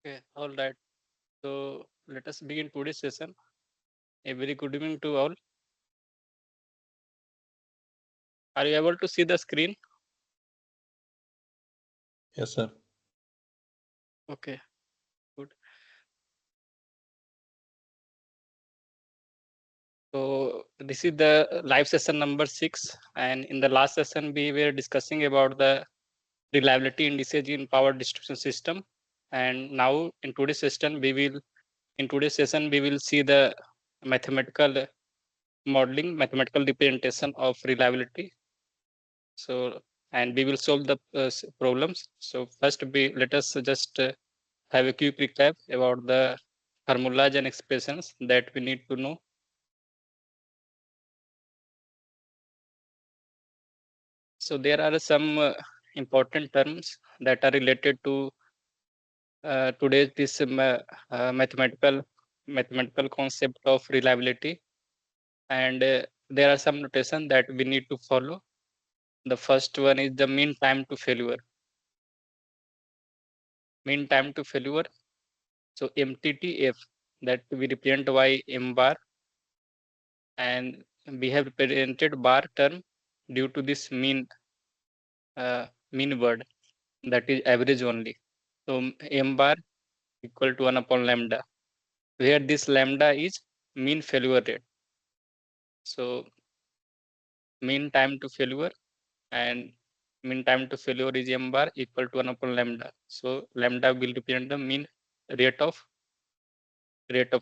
Okay, all right. So let us begin today's session. A very good evening to all. Are you able to see the screen? Yes, sir. Okay, good. So this is the live session number 6, and in the last session we were discussing about the reliability indices in power distribution system, and now in today's session we will see the mathematical mathematical representation of reliability. So and we will solve the problems. So first we let us just have a quick recap about the formulas and expressions that we need to know. So there are some important terms that are related to today's this mathematical concept of reliability, and there are some notation that we need to follow. The first one is the mean time to failure. Mean time to failure. So MTTF, that we represent by M bar, and we have represented bar term due to this mean word, that is average only. So M bar equal to 1 upon lambda, where this lambda is mean failure rate. So mean time to failure, and mean time to failure is M bar equal to 1 upon lambda. So lambda will represent the mean rate of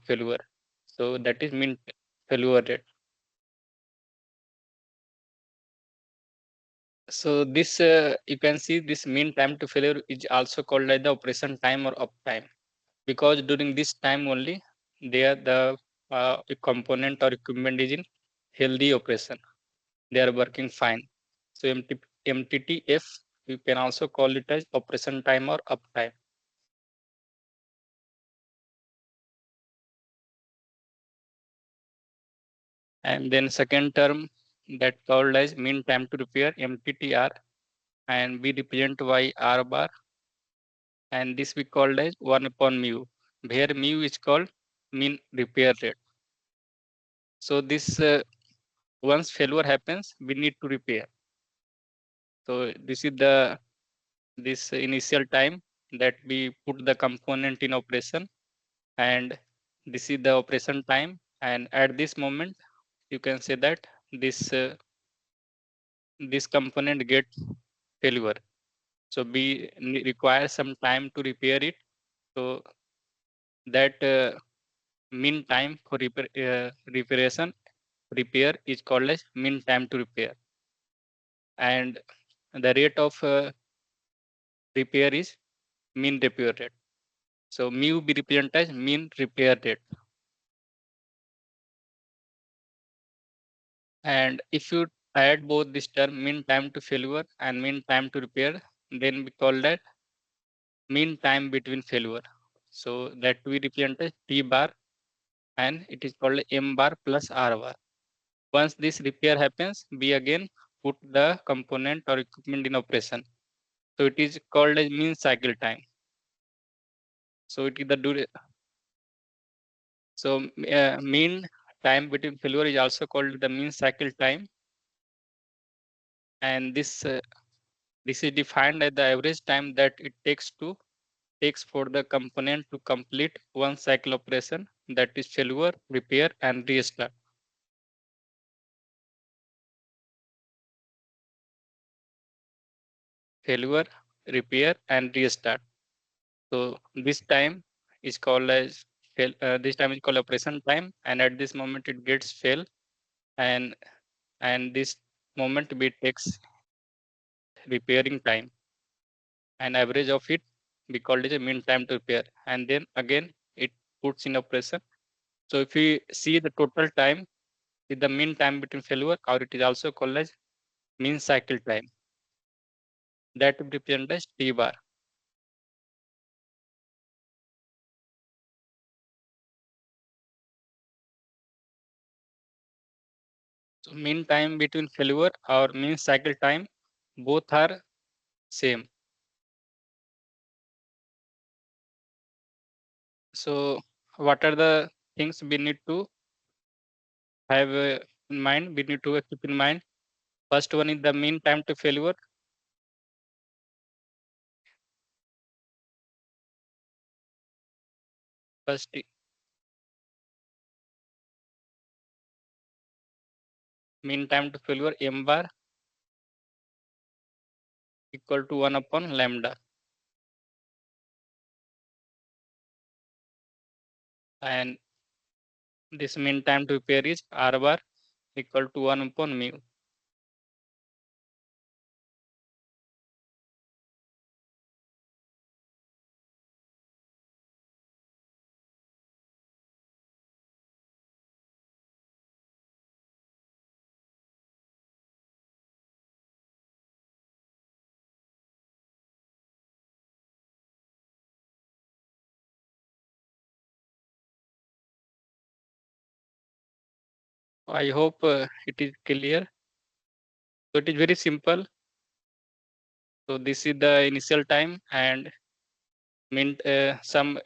failure. So that is mean failure rate. So this you can see this mean time to failure is also called as the operation time or uptime, because during this time only there the component or equipment is in healthy operation. They are working fine. So MTTF, you can also call it as operation time or uptime. And then second term that called as mean time to repair, MTTR, and we represent by R bar, and this we called as 1 upon mu, where mu is called mean repair rate. So this once failure happens, we need to repair. So this is the this initial time that we put the component in operation, and this is the operation time, and at this moment you can say that this component get failure. So we require some time to repair it. So that mean time for repair is called as mean time to repair, and the rate of repair is mean repair rate. So mu be represented as mean repair rate. And if you add both this term mean time to failure and mean time to repair, then we call that mean time between failure. So that we represent as T bar, and it is called M bar plus R bar. Once this repair happens, we again put the component or equipment in operation. So it is called as mean cycle time. So it is the mean time between failure is also called the mean cycle time, and this is defined as the average time that it takes for the component to complete one cycle operation, that is failure, repair, and restart. Failure, repair, and restart. So this time is called as this time is called operation time, and at this moment it gets fail, and this moment we takes repairing time, and average of it we called it a mean time to repair, and then again it puts in operation. So if we see the total time with the mean time between failure, or it is also called as mean cycle time, that will represent as T bar. So mean time between failure or mean cycle time, both are same. So what are the things we need to have in mind? We need to keep in mind. First one is the mean time to failure. First, mean time to failure m bar equal to 1 upon lambda, and this mean time to repair is r bar equal to 1 upon mu. I hope it is clear. So it is very simple. So this is the initial time, and mean some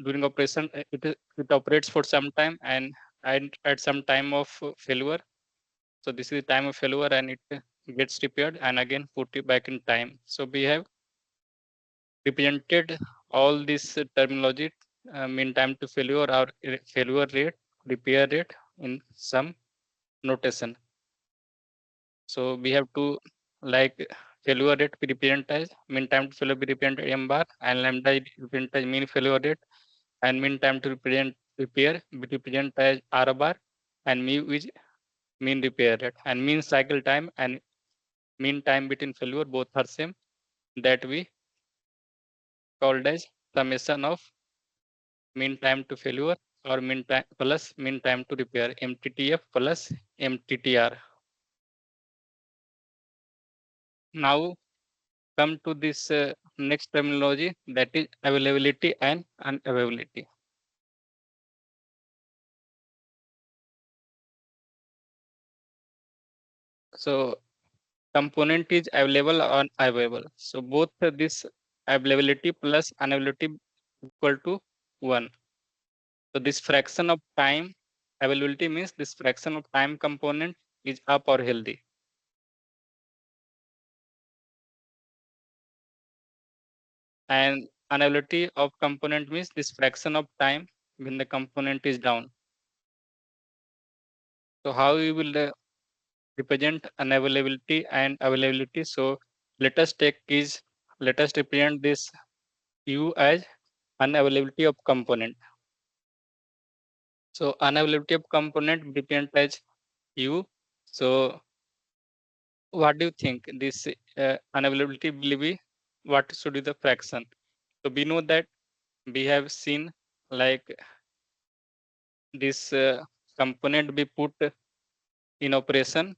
during operation it operates for some time, and at some time of failure. So this is the time of failure, and it gets repaired and again put it back in time. So we have represented all this terminology, mean time to failure or failure rate, repair rate in some notation. So we have to, like, failure rate be represented as mean time to failure be represented m bar, and lambda is represented as mean failure rate, and mean time to repair be represented as r bar, and mu is mean repair rate, and mean cycle time and mean time between failure both are same, that we called as summation of mean time to failure or mean time plus mean time to repair, MTTF plus MTTR. Now come to this next terminology, that is availability and unavailability. So component is available or unavailable. So both this availability plus unavailability equal to 1. So this fraction of time availability means this fraction of time component is up or healthy, and unavailability of component means this fraction of time when the component is down. So how we will represent unavailability and availability? So let us represent this u as unavailability of component. So unavailability of component represent as u. So what do you think this unavailability will be? What should be the fraction? So we know that we have seen, like, this component be put in operation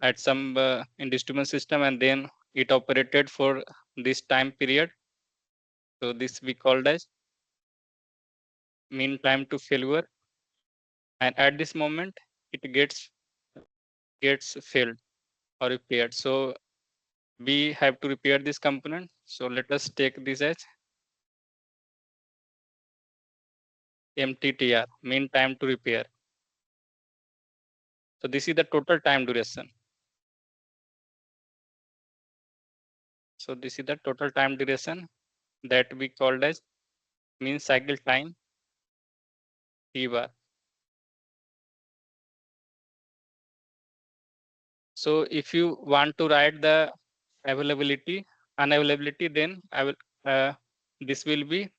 at some in distribution system, and then it operated for this time period. So this we called as mean time to failure, and at this moment it gets failed or repaired. So we have to repair this component. So let us take this as MTTR, mean time to repair. So this is the total time duration. So this is the total time duration that we called as mean cycle time T bar. So if you want to write the unavailability, then I will this will be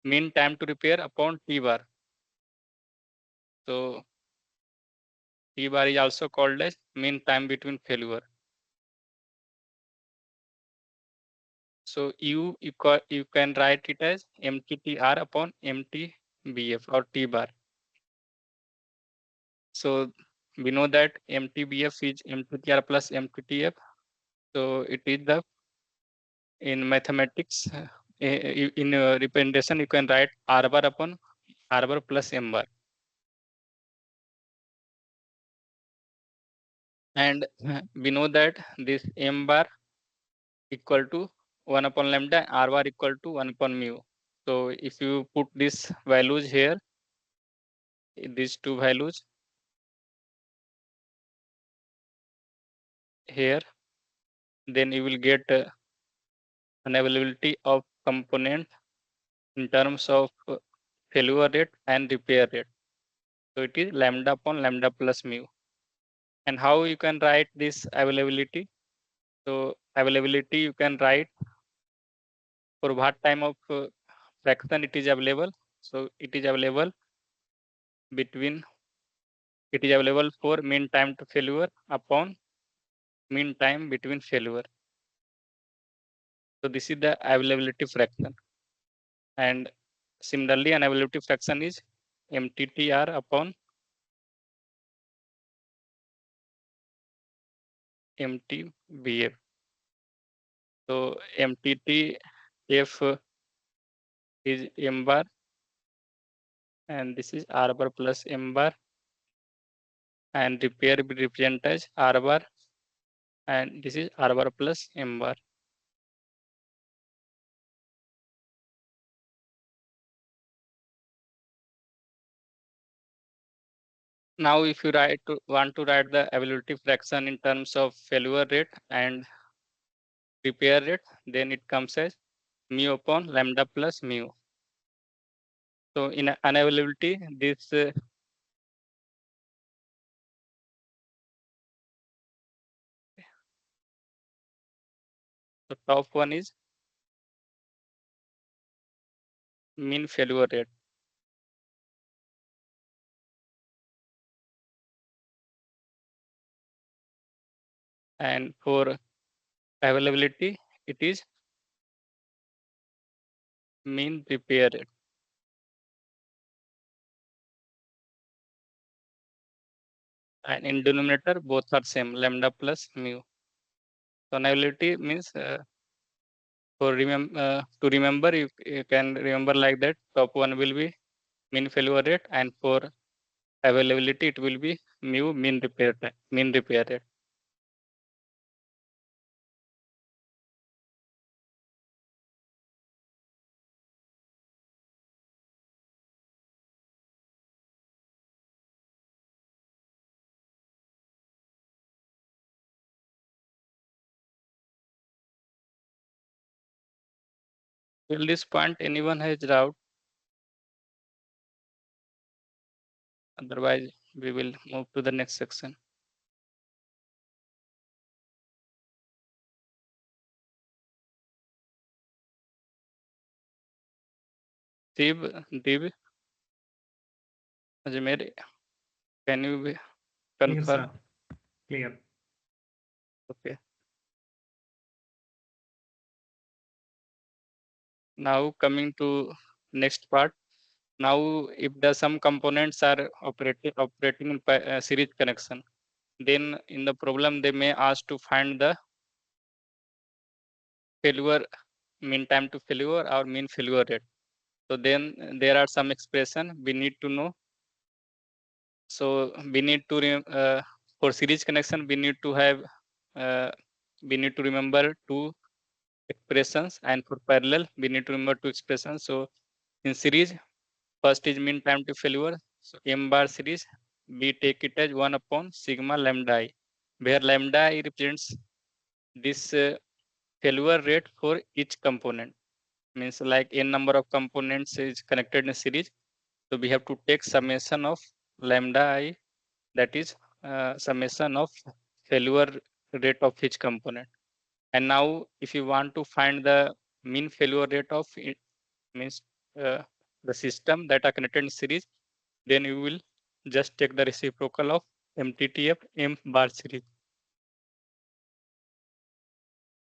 mean time to repair upon T bar. So T bar is also called as mean time between failure. So you can write it as MTTR upon MTBF or T bar. So we know that MTBF is MTTR plus MTTF. So it is the, in mathematics, in representation you can write R bar upon R bar plus M bar. And we know that this M bar equal to 1 upon lambda, R bar equal to 1 upon mu. So if you put these values here, these two values here, then you will get an availability of component in terms of failure rate and repair rate. So it is lambda upon lambda plus mu. And how you can write this availability? So availability you can write for what time of fraction it is available. So it is available between, it is available for mean time to failure upon mean time between failure. So this is the availability fraction. And similarly, an availability fraction is MTTR upon MTBF. So MTTF is M bar, and this is R bar plus M bar, and repair will represent as R bar, and this is R bar plus M bar. Now, if you want to write the availability fraction in terms of failure rate and repair rate, then it comes as mu upon lambda plus mu. So in unavailability, this the top one is mean failure rate, and for availability, it is mean repair rate. And in denominator, both are same, lambda plus mu. So unavailability means to remember, you can remember like that. Top one will be mean failure rate, and for availability, it will be mu mean repair time, mean repair rate. Till this point, anyone has doubt? Otherwise, we will move to the next section. Dev, Ajmer, can you Clear, confirm? sir. Clear. Okay. Now coming to next part. Now, if the some components are operating in series connection, then in the problem they may ask to find the failure mean time to failure or mean failure rate. So then there are some expression we need to know. So we need to for series connection we need to have uh, we need to remember two expressions, and for parallel we need to remember two expressions. So in series, first is mean time to failure. So m bar series, we take it as 1 upon sigma lambda I, where lambda I represents this failure rate for each component. Means like n number of components is connected in a series. So we have to take summation of lambda I, that is summation of failure rate of each component. And now if you want to find the mean failure rate of it, means the system that are connected in series, then you will just take the reciprocal of MTTF M bar series.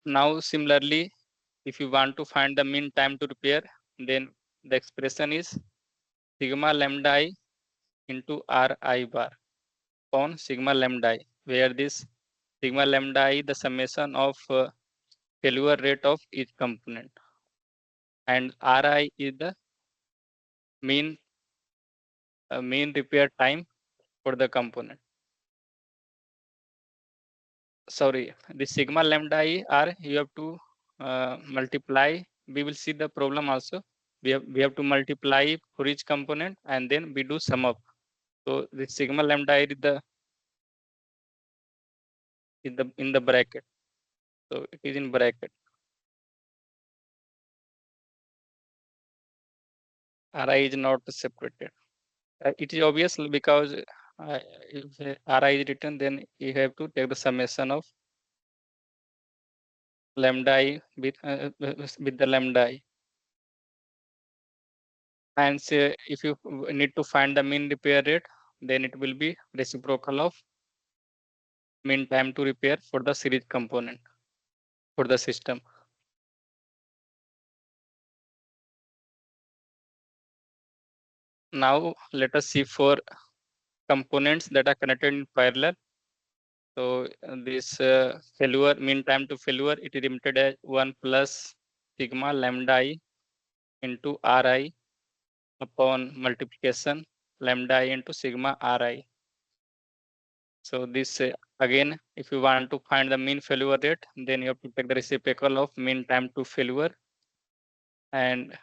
Now similarly, if you want to find the mean time to repair, then the expression is sigma lambda I into Ri bar on sigma lambda I, where this sigma lambda I the summation of failure rate of each component, and Ri is the mean mean repair time for the component. Sorry, the sigma lambda I R you have to multiply. We will see the problem also. we have to multiply for each component and then we do sum up. So the sigma lambda is in the bracket. So it is in bracket. Ri is not separated. It is obvious because if Ri is written, then you have to take the summation of lambda I with the lambda I. And say if you need to find the mean repair rate, then it will be reciprocal of mean time to repair for the series component for the system. Now let us see for components that are connected in parallel. So this failure mean time to failure, it is limited as 1 plus sigma lambda I into Ri upon multiplication lambda I into sigma Ri. So this again, if you want to find the mean failure rate, then you have to take the reciprocal of mean time to failure. And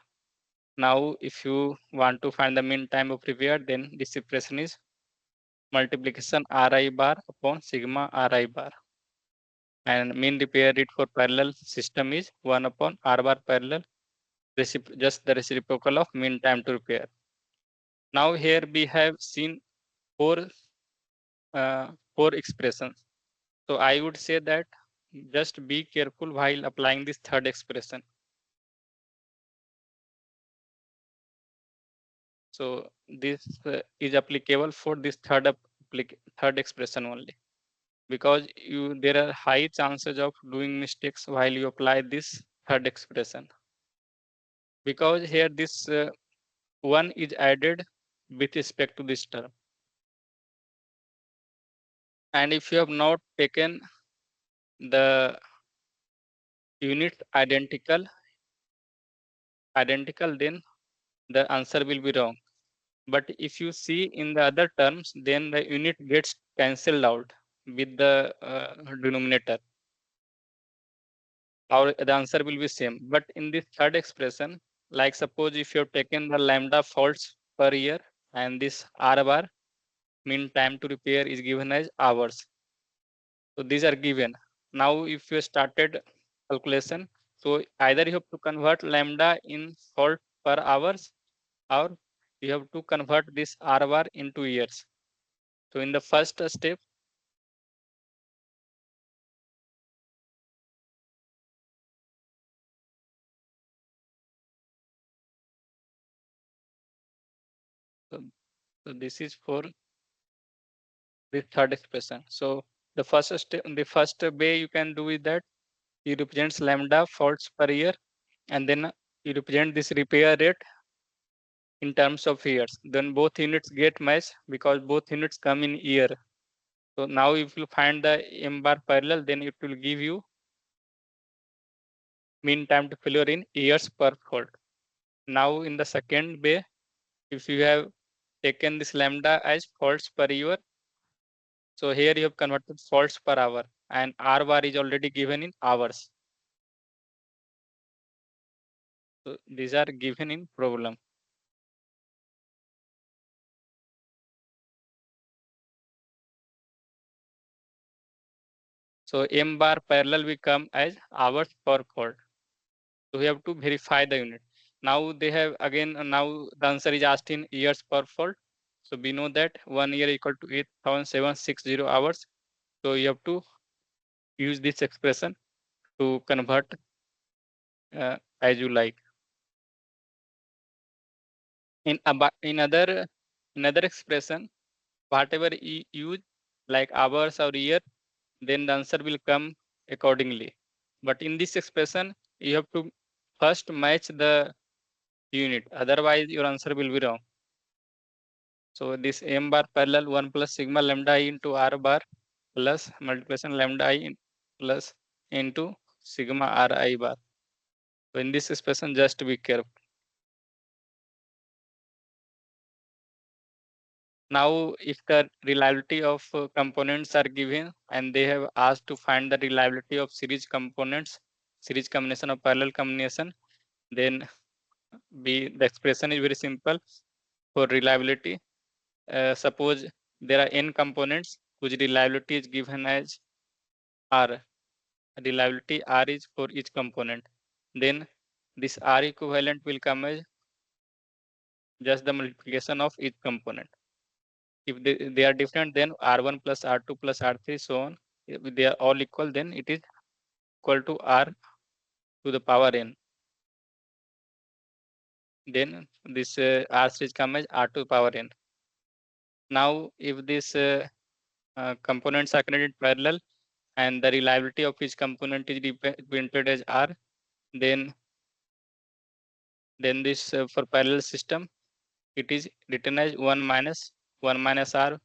now if you want to find the mean time of repair, then this expression is multiplication Ri bar upon sigma Ri bar. And mean repair rate for parallel system is 1 upon R bar parallel, just the reciprocal of mean time to repair. Now here we have seen four, four expressions. So I would say that just be careful while applying this third expression. So this is applicable for this third expression only, because there are high chances of doing mistakes while you apply this third expression, because here this one is added with respect to this term. And if you have not taken the unit identical, then the answer will be wrong. But if you see in the other terms, then the unit gets cancelled out with the denominator, or the answer will be same. But in this third expression, like suppose if you have taken the lambda faults per year and this R bar mean time to repair is given as hours. So these are given. Now if you started calculation, so either you have to convert lambda in fault per hours, or you have to convert this R bar into years. So in the first step, so, so this is for the third expression. So the first step, the first way you can do is that you represent lambda faults per year, and then you represent this repair rate in terms of years. Then both units get matched because both units come in year. So now if you find the M bar parallel, then it will give you mean time to failure in years per fault. Now in the second way, if you have taken this lambda as faults per year, so here you have converted faults per hour, and R bar is already given in hours. So these are given in problem. So M bar parallel will come as hours per fault. So we have to verify the unit. Now they have again, now the answer is asked in years per fault. So we know that 1 year equal to 8,760 hours. So you have to use this expression to convert as you like. In other expression, whatever you use like hours or year, then the answer will come accordingly. But in this expression, you have to first match the unit, otherwise your answer will be wrong. So this M bar parallel 1 plus sigma lambda I into R bar plus multiplication lambda I plus into sigma Ri bar. So in this expression, just be careful. Now, if the reliability of components are given and they have asked to find the reliability of series components, series combination of parallel combination, then The expression is very simple for reliability. Suppose there are n components whose reliability is given as R. Reliability R is for each component. Then this R equivalent will come as just the multiplication of each component. If they are different, then R1 plus R2 plus R3 so on. If they are all equal, then it is equal to R to the power n. Then this R series comes as R to the power n. Now, if these components are connected parallel and the reliability of each component is represented as R, then this for parallel system, it is written as 1 minus R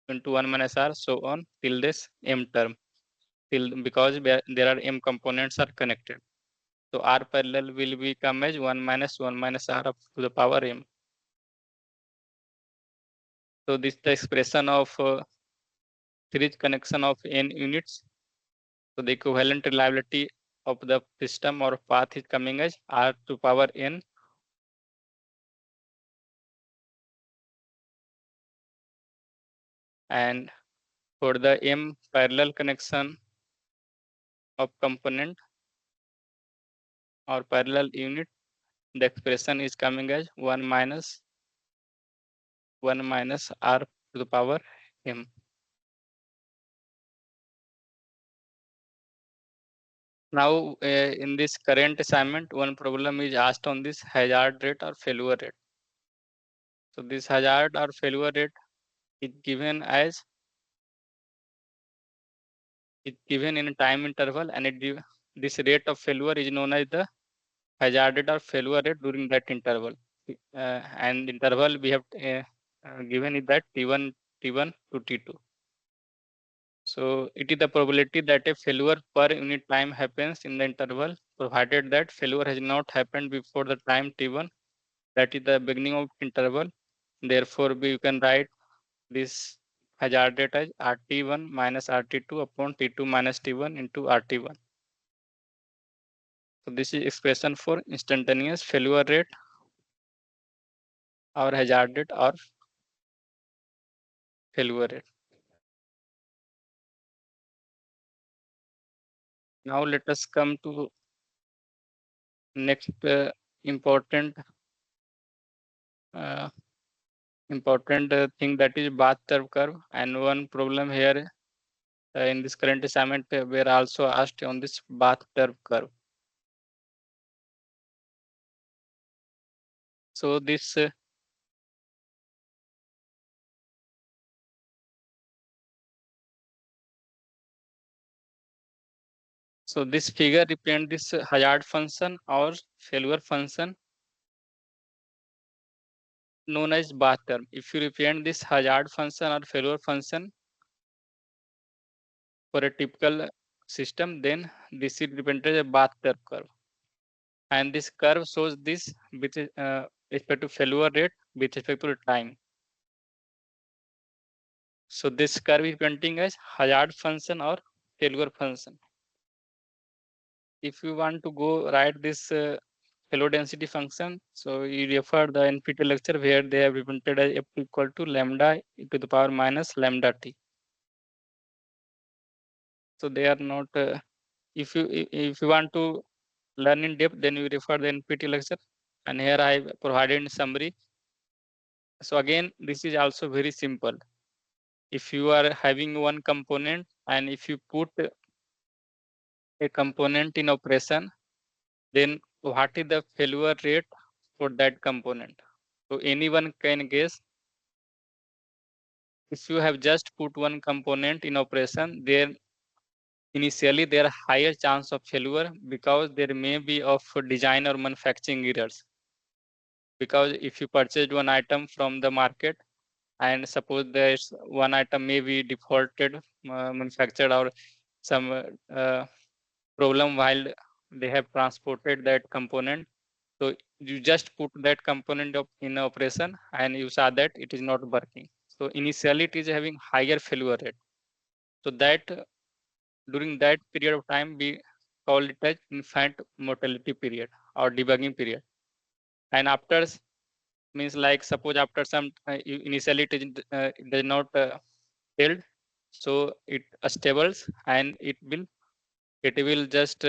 into 1 minus R so on till this m term, because there are m components are connected. So R parallel will become as 1 minus R up to the power m. So this is the expression of series connection of n units. So the equivalent reliability of the system or path is coming as R to power n. And for the m parallel connection of component or parallel unit, the expression is coming as 1 minus R to the power m. Now, in this current assignment, one problem is asked on this hazard rate or failure rate. So this hazard or failure rate is given in a time interval, and this rate of failure is known as the hazard rate or failure rate during that interval. And interval we have given is that T1 to T2. So it is the probability that a failure per unit time happens in the interval, provided that failure has not happened before the time T1, that is the beginning of interval. Therefore, we can write this hazard rate as RT1 minus RT2 upon T2 minus T1 into RT1. So this is expression for instantaneous failure rate or hazard rate or failure rate. Now let us come to next important thing, that is bathtub curve. And one problem here in this current assignment were also asked on this bathtub curve. So this this figure represents this hazard function or failure function known as bathtub. If you represent this hazard function or failure function for a typical system, then this is represented as a bathtub curve. And this curve shows this with respect to failure rate with respect to time. So this curve is representing as hazard function or failure function. If you want to go write this failure density function, so you refer the NPTEL lecture where they have represented as f equal to lambda to the power minus lambda t. So they are not. If you want to learn in depth, then you refer the NPTEL lecture. And here I provided in summary. So again, this is also very simple. If you are having one component and if you put a component in operation, then what is the failure rate for that component? So anyone can guess. If you have just put one component in operation, then initially there are higher chance of failure because there may be of design or manufacturing errors. Because if you purchased one item from the market and suppose there's one item may be defaulted, manufactured, or some problem while they have transported that component, so you just put that component in operation and you saw that it is not working. So initially it is having higher failure rate. So that during that period of time we call it as infant mortality period or debugging period. And after means like suppose after some initially it does not failed, so it stables and it will just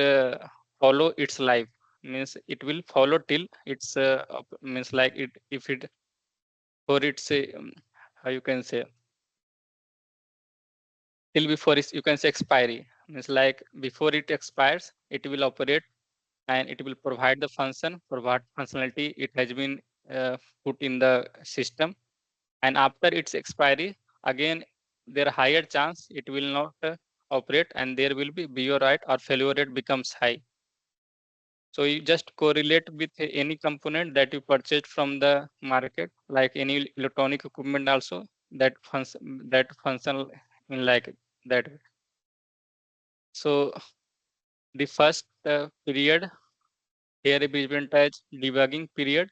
follow its life, means it will follow till it's means like it if it for its how you can say till before its you can say expiry, means like before it expires it will operate and it will provide the function for what functionality it has been put in the system. And after its expiry again there are higher chance it will not operate and there will be BO rate or failure rate becomes high. So you just correlate with any component that you purchased from the market, like any electronic equipment also that function in like that way. So the first period here represented as debugging period,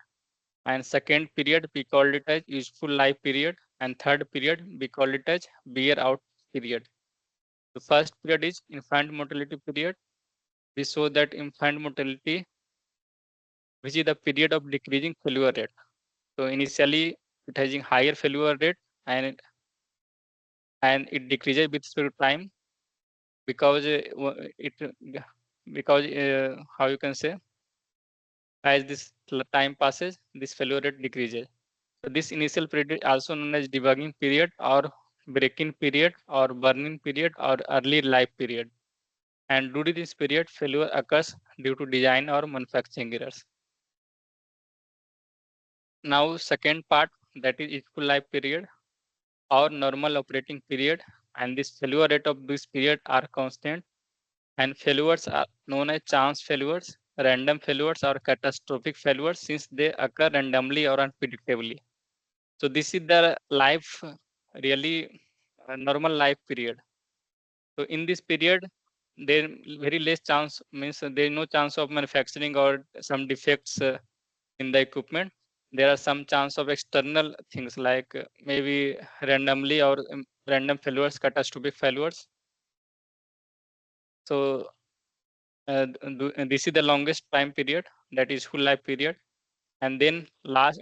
and second period we called it as useful life period, and third period we called it as bear out period. The first period is infant mortality period. We saw that infant mortality, which is the period of decreasing failure rate. So initially it has a higher failure rate and it decreases with time because it because how you can say as this time passes this failure rate decreases. So this initial period is also known as debugging period or break-in period or burn-in period or early life period. And during this period, failure occurs due to design or manufacturing errors. Now, second part, that is useful life period or normal operating period, and this failure rate of this period are constant, and failures are known as chance failures, random failures, or catastrophic failures since they occur randomly or unpredictably. So this is the life really normal life period. So in this period, there very less chance, means there is no chance of manufacturing or some defects in the equipment. There are some chance of external things like maybe randomly or random failures, catastrophic failures. So this is the longest time period, that is full life period. And then last,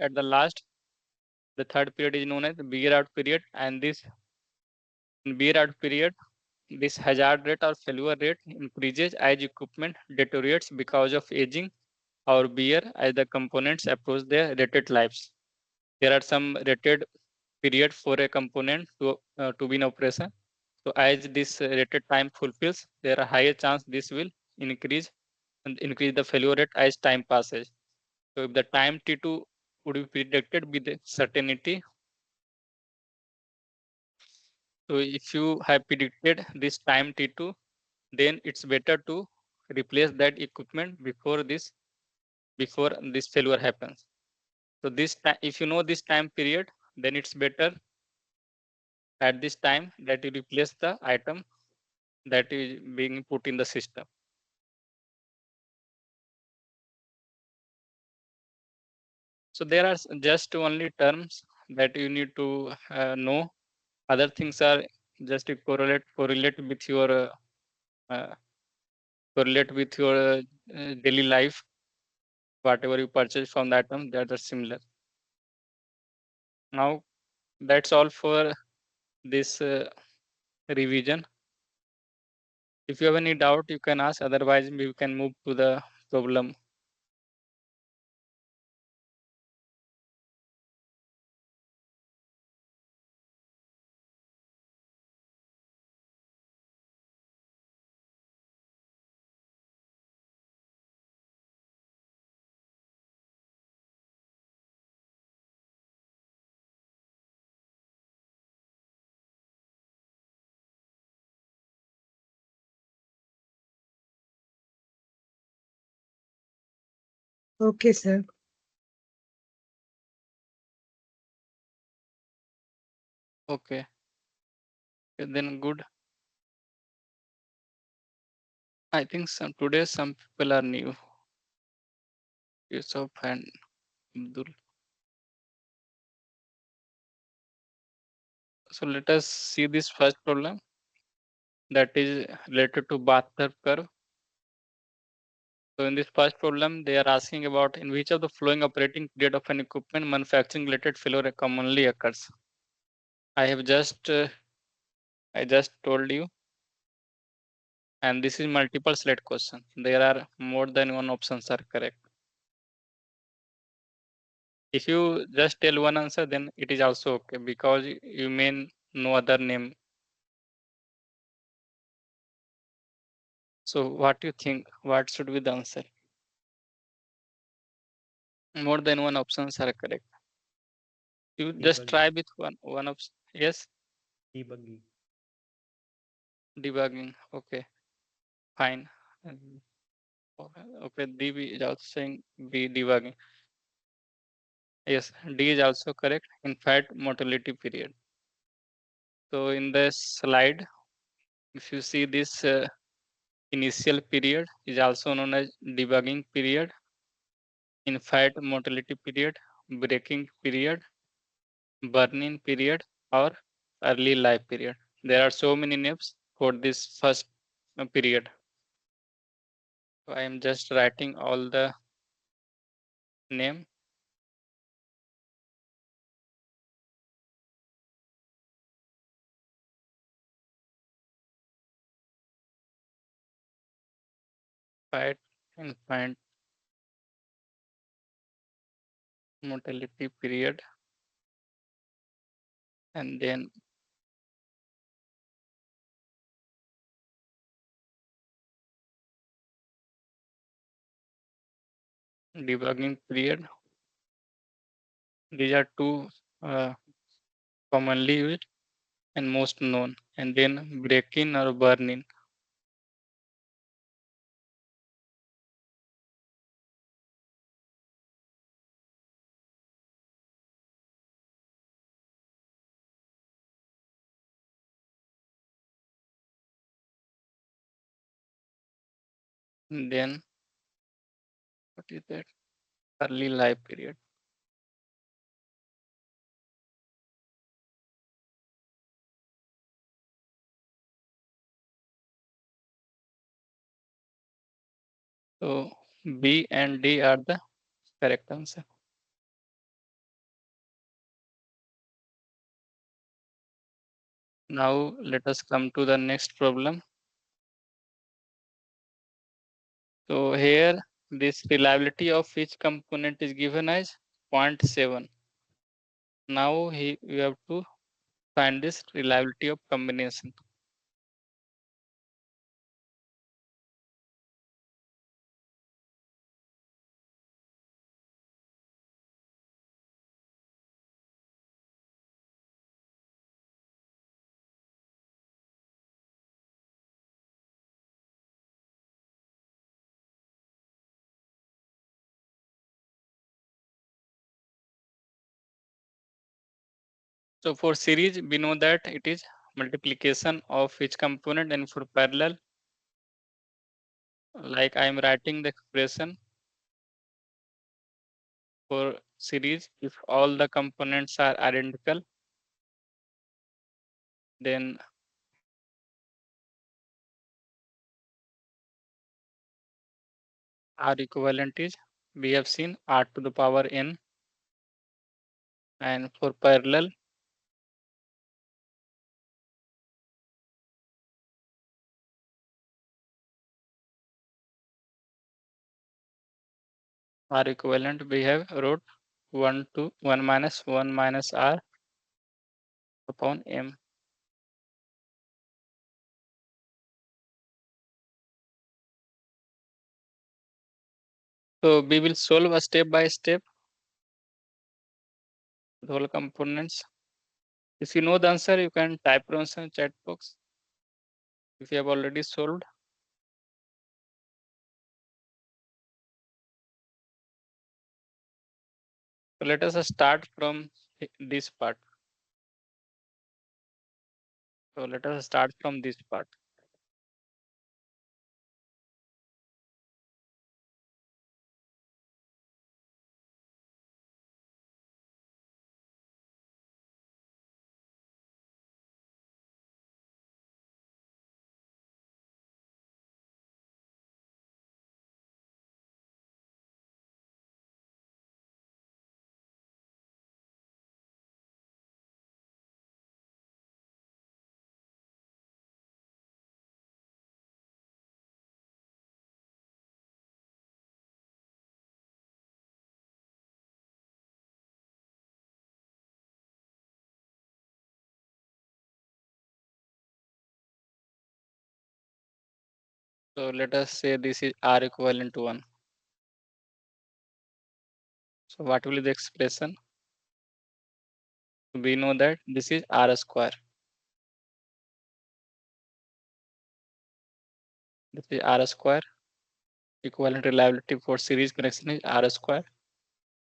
the third period is known as the bear out period. And this bear out period, this hazard rate or failure rate increases as equipment deteriorates because of aging or wear as the components approach their rated lives. There are some rated period for a component to be in operation. So as this rated time fulfills, there are higher chance this will increase and increase the failure rate as time passes. So if the time T2 would be predicted with certainty, so if you have predicted this time T2, then it's better to replace that equipment before this failure happens. So this time, if you know this time period, then it's better at this time that you replace the item that is being put in the system. So there are just only terms that you need to know. Other things are just to uh, correlate with your daily life. Whatever you purchase from the item, that are similar. Now that's all for this revision. If you have any doubt, you can ask. Otherwise, we can move to the problem. Okay, sir. Okay. Then good. I think today some people are new. Yusuf and Abdul. So let us see this first problem that is related to bathtub curve. So in this first problem, they are asking about in which of the following operating period of an equipment manufacturing related failure commonly occurs. I have I just told you, and this is multiple select question. There are more than one options are correct. If you just tell one answer, then it is also okay because you mean no other name. So what do you think? What should be the answer? More than one options are correct. You just try with one option. Yes, Debugging. debugging. Okay, fine. And- Okay, DB is also saying B debugging. Yes, D is also correct. In fact, mortality period. So in the slide, if you see this initial period is also known as debugging period, in-flight mortality period, braking period, burn-in period, or early life period. There are so many names for this first period. So I am just writing all the name. Fight, infant mortality period, and then debugging period. These are two commonly used and most known, and then break-in or burn-in. Then what is that? Early life period. So B and D are the correct answer. Now let us come to the next problem. So here this reliability of each component is given as 0.7. Now we have to find this reliability of combination. So for series, we know that it is multiplication of each component, and for parallel, like I am writing the expression for series, if all the components are identical, then R equivalent is, we have seen R to the power n, and for parallel, R equivalent we have wrote 1 to 1 minus R upon M. So we will solve a step by step the whole components. If you know the answer, you can type your answer in chat box. If you have already solved, so let us start from this part. So let us start from this part. So let us say this is R equivalent to 1. So what will be the expression? We know that this is R square. This is R square. Equivalent reliability for series connection is R square.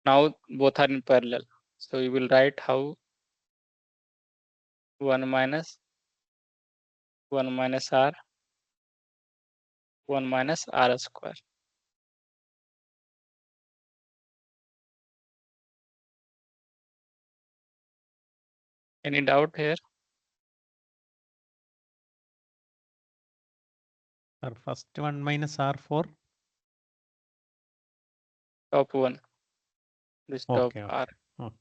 Now both are in parallel. So you will write how 1 minus R, 1 minus R square. Any doubt here? Our first one minus R4. Top 1. This top Okay. R. Okay.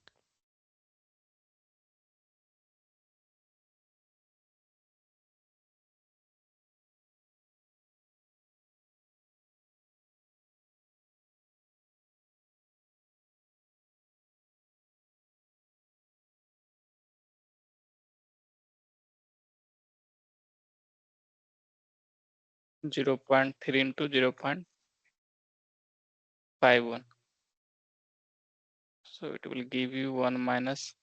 0.3 into 0.51. So it will give you 1 minus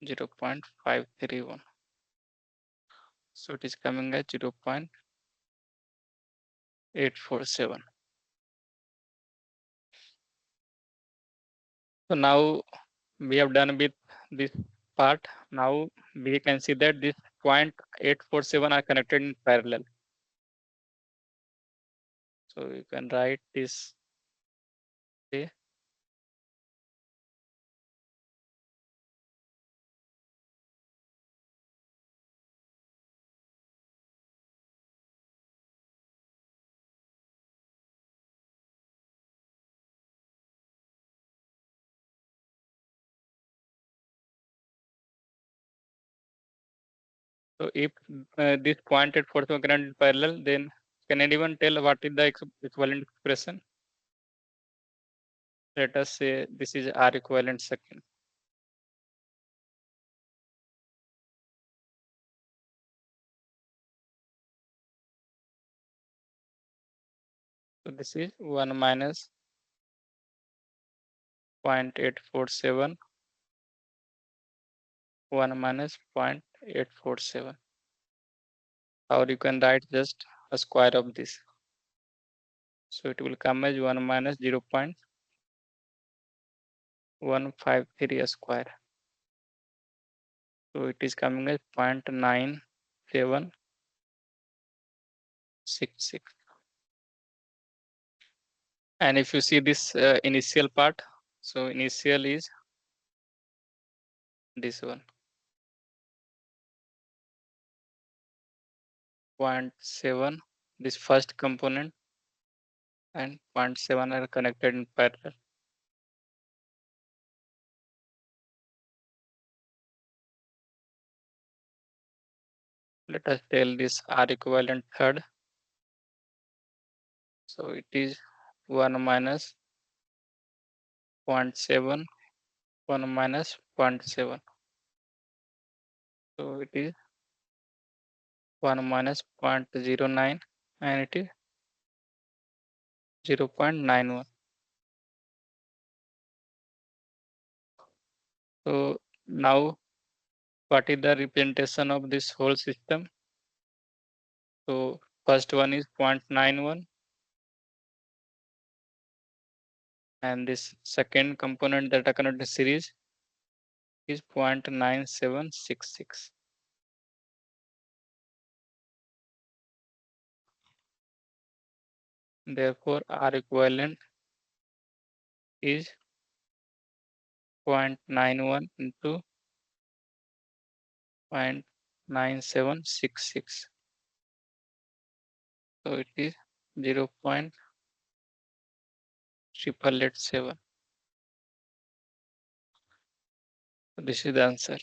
0.531. So it is coming at 0.847. So now we have done with this part. Now we can see that this 0.847 are connected in parallel. So you can write this. Okay. So if this 0.847 connected in parallel, then can anyone tell what is the equivalent expression? Let us say this is R equivalent second. So this is 1 minus 0.847, 1 minus 0.847. Or you can write just a square of this. So it will come as 1 minus 0.153 square. So it is coming as 0.9766. And if you see this initial part, so initial is this one, 0.7, this first component, and 0.7 are connected in parallel. Let us tell this R equivalent third. So it is 1 minus 0.7, 1 minus 0.7. So it is 1 minus 0.09 and it is 0.91. So now what is the representation of this whole system? So first one is 0.91 and this second component that are connected series is 0.9766. Therefore R equivalent is 0.91 into 0.9766. So it is 0.887. So this is the answer.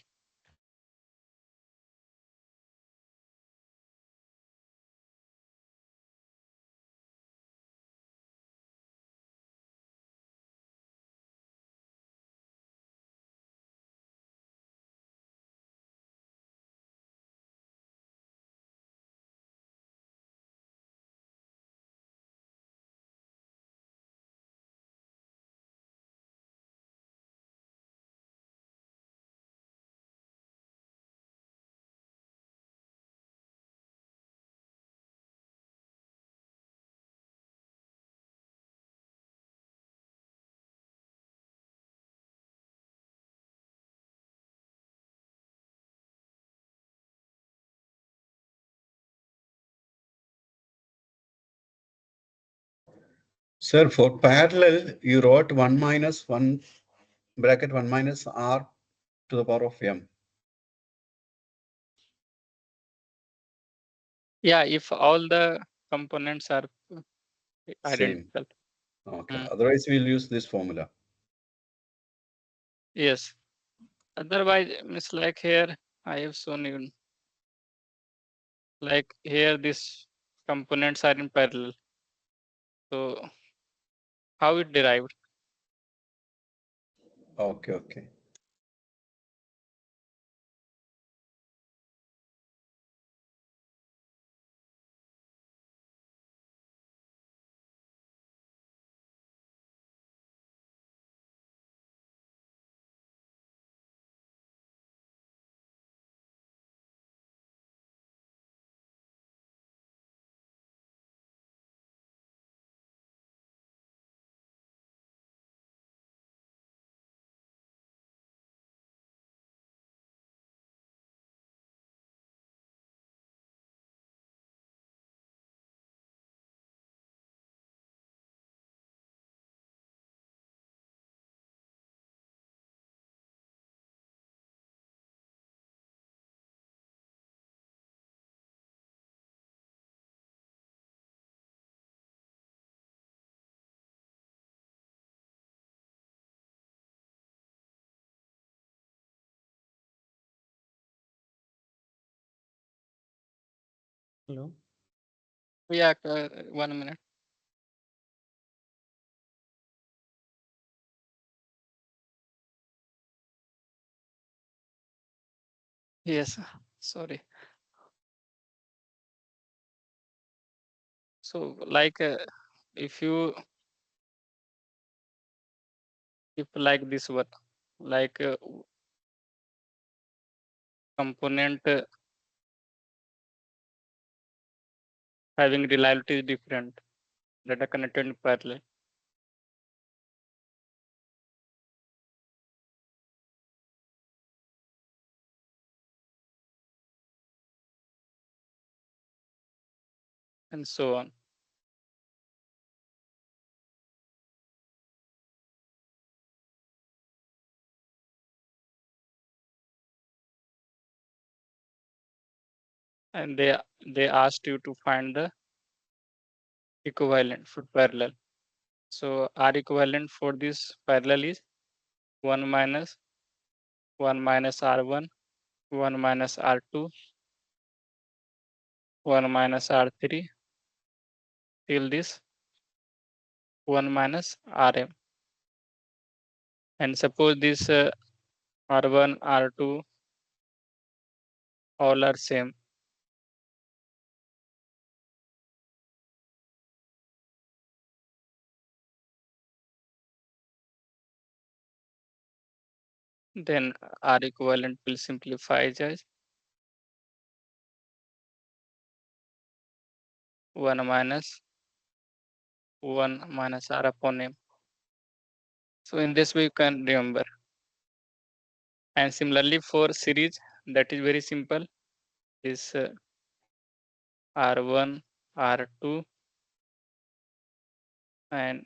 Sir, for parallel, you wrote 1 minus 1 bracket 1 minus r to the power of m. Yeah, if all the components are identical. Okay. Mm. Otherwise, we'll use this formula. Yes. Otherwise, it's like here I have shown you. Like here, these components are in parallel. So how it derived? Okay, okay. Hello. Yeah, 1 minute. Yes, sorry. So like if like this one, like component having reliability is different that are connected in parallel. And so on. And they asked you to find the equivalent for parallel. So R equivalent for this parallel is 1 minus R1, 1 minus R2, 1 minus R3 till this 1 minus Rm. And suppose this R1, R2 all are same. Then R equivalent will simplify as 1 minus R upon M. So in this way you can remember. And similarly for series, that is very simple. This R1, R2, and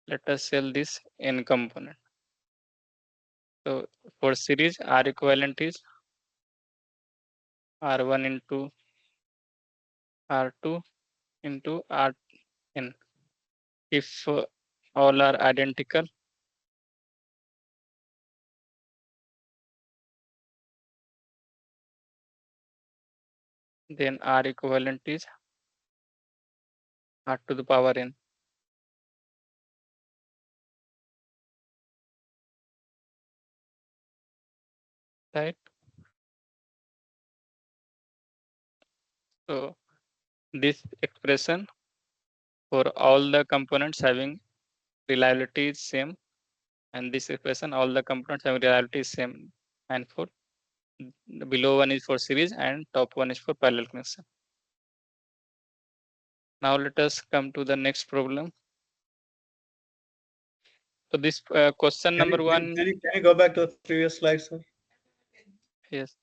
let us sell this n component. So for series, R equivalent is R1 into R2 into Rn. If all are identical, then R equivalent is R to the power n. Right? So this expression for all the components having reliability is same, and this expression all the components having reliability is same. And for the below one is for series and top one is for parallel connection. Now let us come to the next problem. So this question number one. Can you go back to the previous slide, sir? Yes.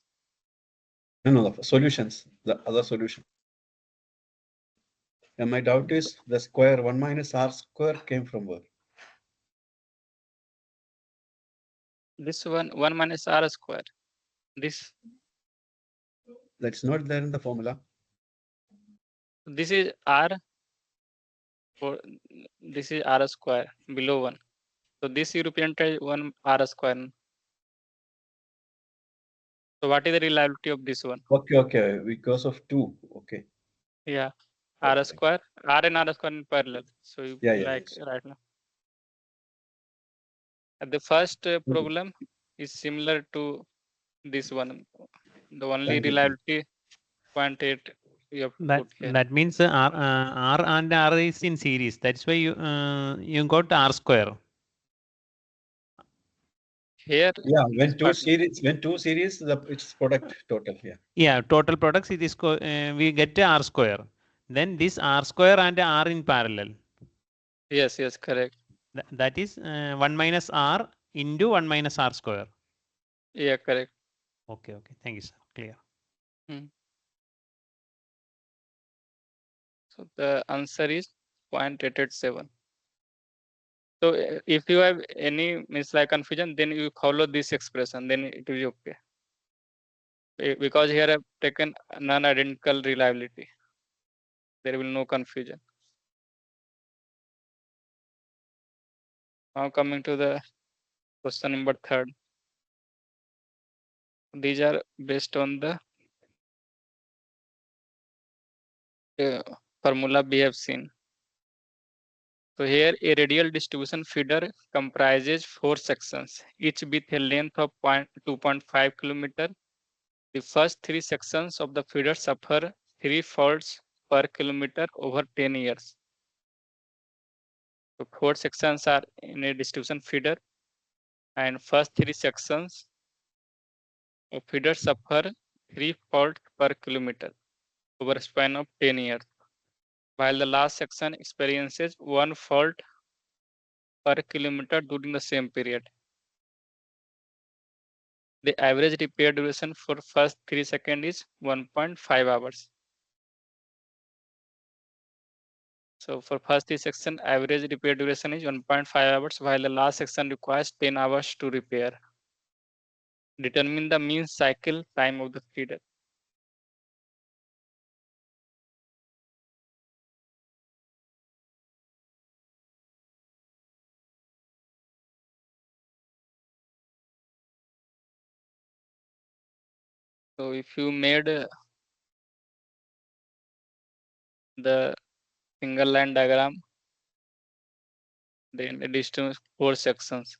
No, the solutions, the other solution. And my doubt is the square 1 minus r square came from where? This one minus r square. This That's not there in the formula. is r for this is r square below 1. So this you represent 1 r square. So what is the reliability of this one? Okay, because of 2. Okay. Yeah, Okay. r square, r and r square in parallel. So you Yeah, like yes. right now. The first problem is similar to this one. The only Thank you. reliability 0.8 you have to put here. That means R and R is in series. That's why you got R square. Here, Yeah, this part, when two series, it's product total. Yeah. Yeah, total products it is we get R square. Then this R square and R in parallel. yes, correct. That is 1 minus R into 1 minus R square. Yeah, correct. Okay. Thank you, sir. Clear. Hmm. So the answer is 0.887. So if you have any like confusion, then you follow this expression, then it will be okay. Because here I've taken non-identical reliability. There will no confusion. Now coming to the question number 3. These are based on the formula we have seen. So here a radial distribution feeder comprises 4 sections, each with a length of 2.5 kilometer. The first 3 sections of the feeder suffer 3 faults per kilometer over 10 years. So 4 sections are in a distribution feeder, and first 3 sections of feeder suffer 3 faults per kilometer over a span of 10 years, while the last section experiences 1 fault per kilometer during the same period. The average repair duration for first 3 seconds is 1.5 hours. So for first 3 section, average repair duration is 1.5 hours, while the last section requires 10 hours to repair. Determine the mean cycle time of the feeder. So if you made the single line diagram, then it is to 4 sections.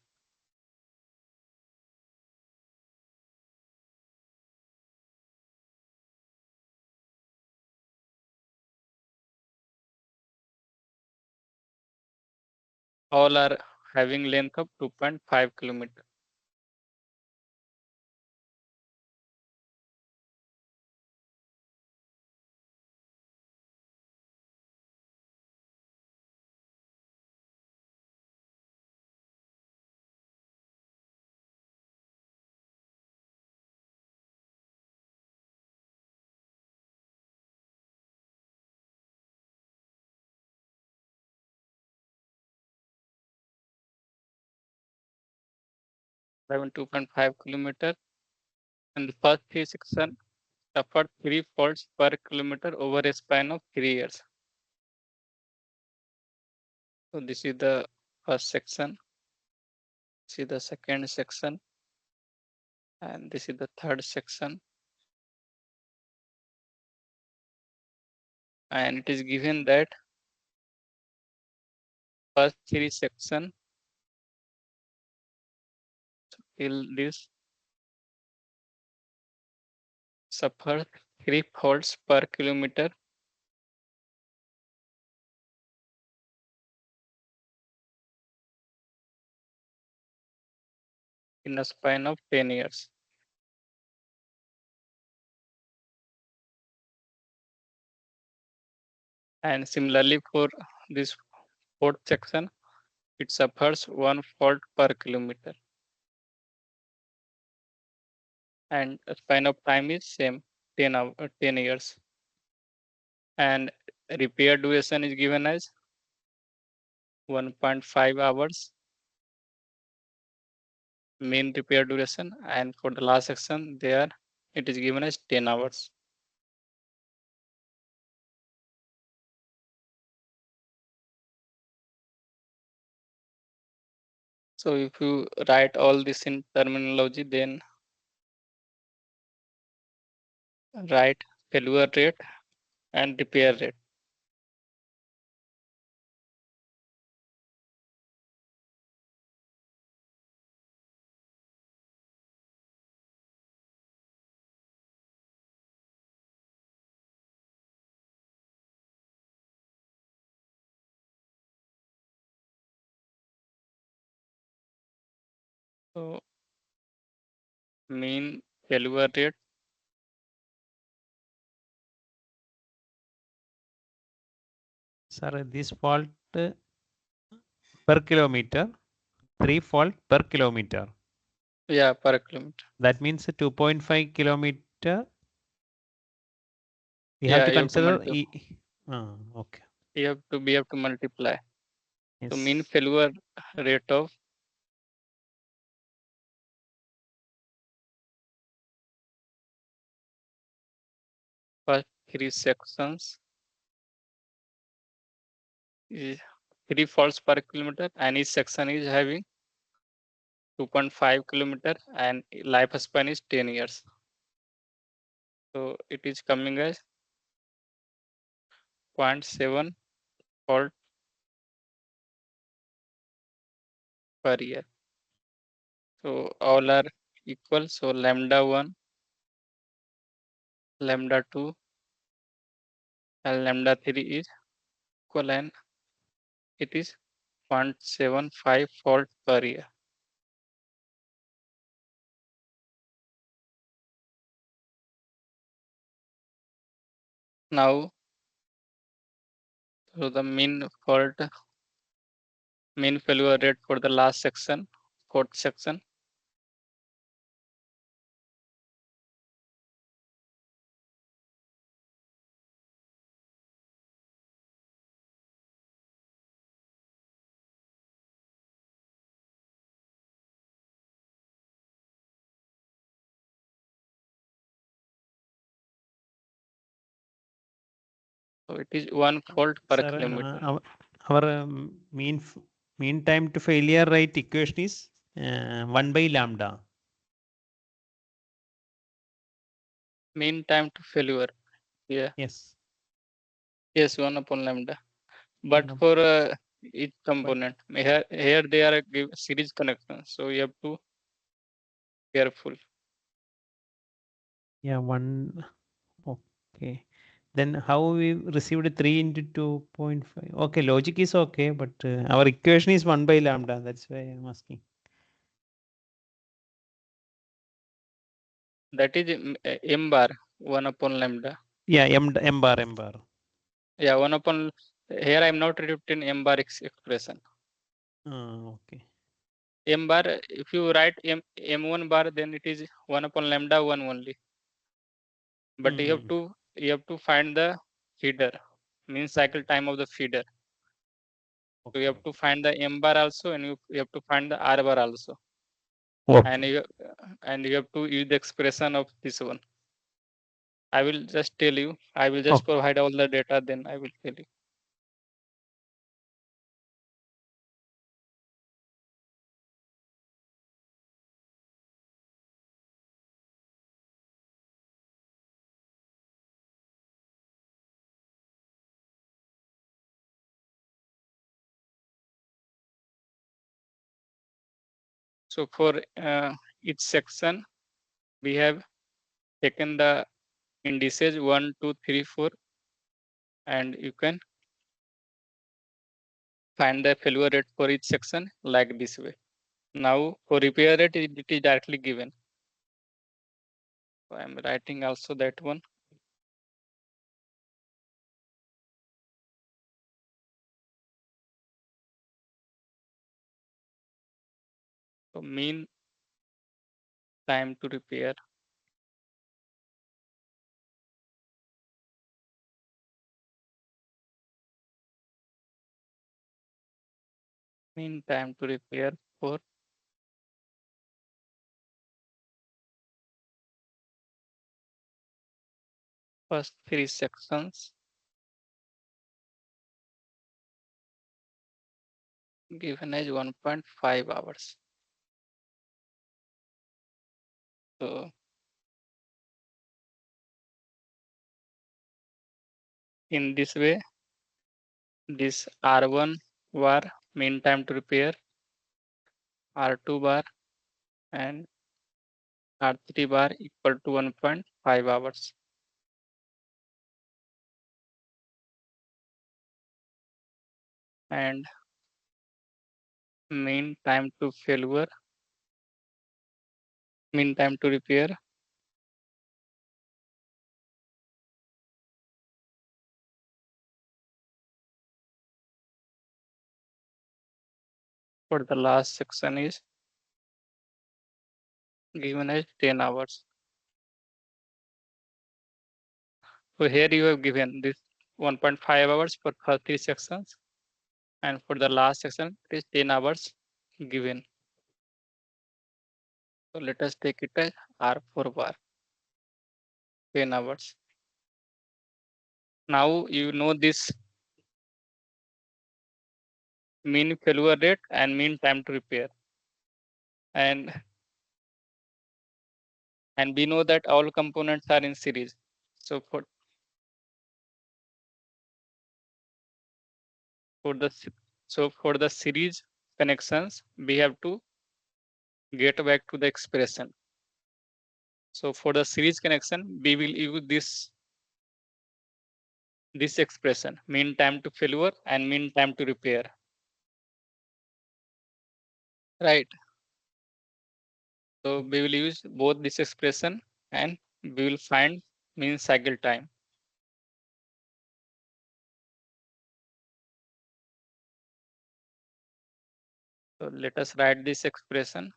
All are having length of 2.5 kilometer. Having 2.5 kilometer, and the first 3 section suffered 3 faults per kilometer over a span of 3 years. So this is the first section. This is the second section, and this is the third section. And it is given that first 3 section till this suffer 3 faults per kilometer in a span of 10 years. And similarly for this fourth section, it suffers 1 fault per kilometer. And the span of time is same, 10 years. And repair duration is given as 1.5 hours mean repair duration, and for the last section there it is given as 10 hours. So if you write all this in terminology, then write failure rate and repair rate. So mean failure rate, Sir, this fault per kilometer, 3 fault per kilometer. yeah, per kilometer. That means 2.5 kilometer. We Yeah, have to you have to consider. Okay. we have to multiply. So mean Yes. failure rate of first 3 sections is 3 faults per kilometer, and each section is having 2.5 kilometer and lifespan is 10 years. So it is coming as 0.7 fault per year. So all are equal. So lambda 1, lambda 2, and lambda 3 is equal, and it is 0.75 fault per year. Now, so the mean failure rate for the last section, fourth section. So it is 1 fault per Sir, kilometer. our mean time to failure rate equation is 1 by lambda. Mean time to failure. Yeah. Yes. Yes, 1 upon lambda. But One for each component, here they are give series connection. So you have to careful. Yeah, one. Okay. Then how we received 3 into 2.5? Okay, logic is okay, but our equation is 1 by lambda. That's why I'm asking. That is m bar 1 upon lambda. Yeah, m bar, m bar. Yeah, 1 upon here I am not written m bar expression. Okay. M bar, if you write m1 bar, then it is 1 upon lambda 1 only. But you have to find the feeder, mean cycle time of the feeder. So you have to find the m bar also, and you have to find the r bar also. And Okay. you have to use the expression of this one. I will just tell you. I will just provide all the data, then I will tell you. So for each section, we have taken the indices 1, 2, 3, 4, and you can find the failure rate for each section like this way. Now for repair rate, it is directly given. So I am writing also that one. So mean time to repair mean time to repair for first 3 sections given as 1.5 hours. So in this way, this R1 bar mean time to repair, R2 bar and R3 bar equal to 1.5 hours. And mean time to failure, mean time to repair for the last section is given as 10 hours. So here you have given this 1.5 hours for first 3 sections, and for the last section it is 10 hours given. So let us take it as R4 bar, 10 hours. Now you know this mean failure rate and mean time to repair. And we know that all components are in series. So for the series connections, we have to get back to the expression. So for the series connection, we will use this expression, mean time to failure and mean time to repair. Right. So we will use both this expression and we will find mean cycle time. So let us write this expression.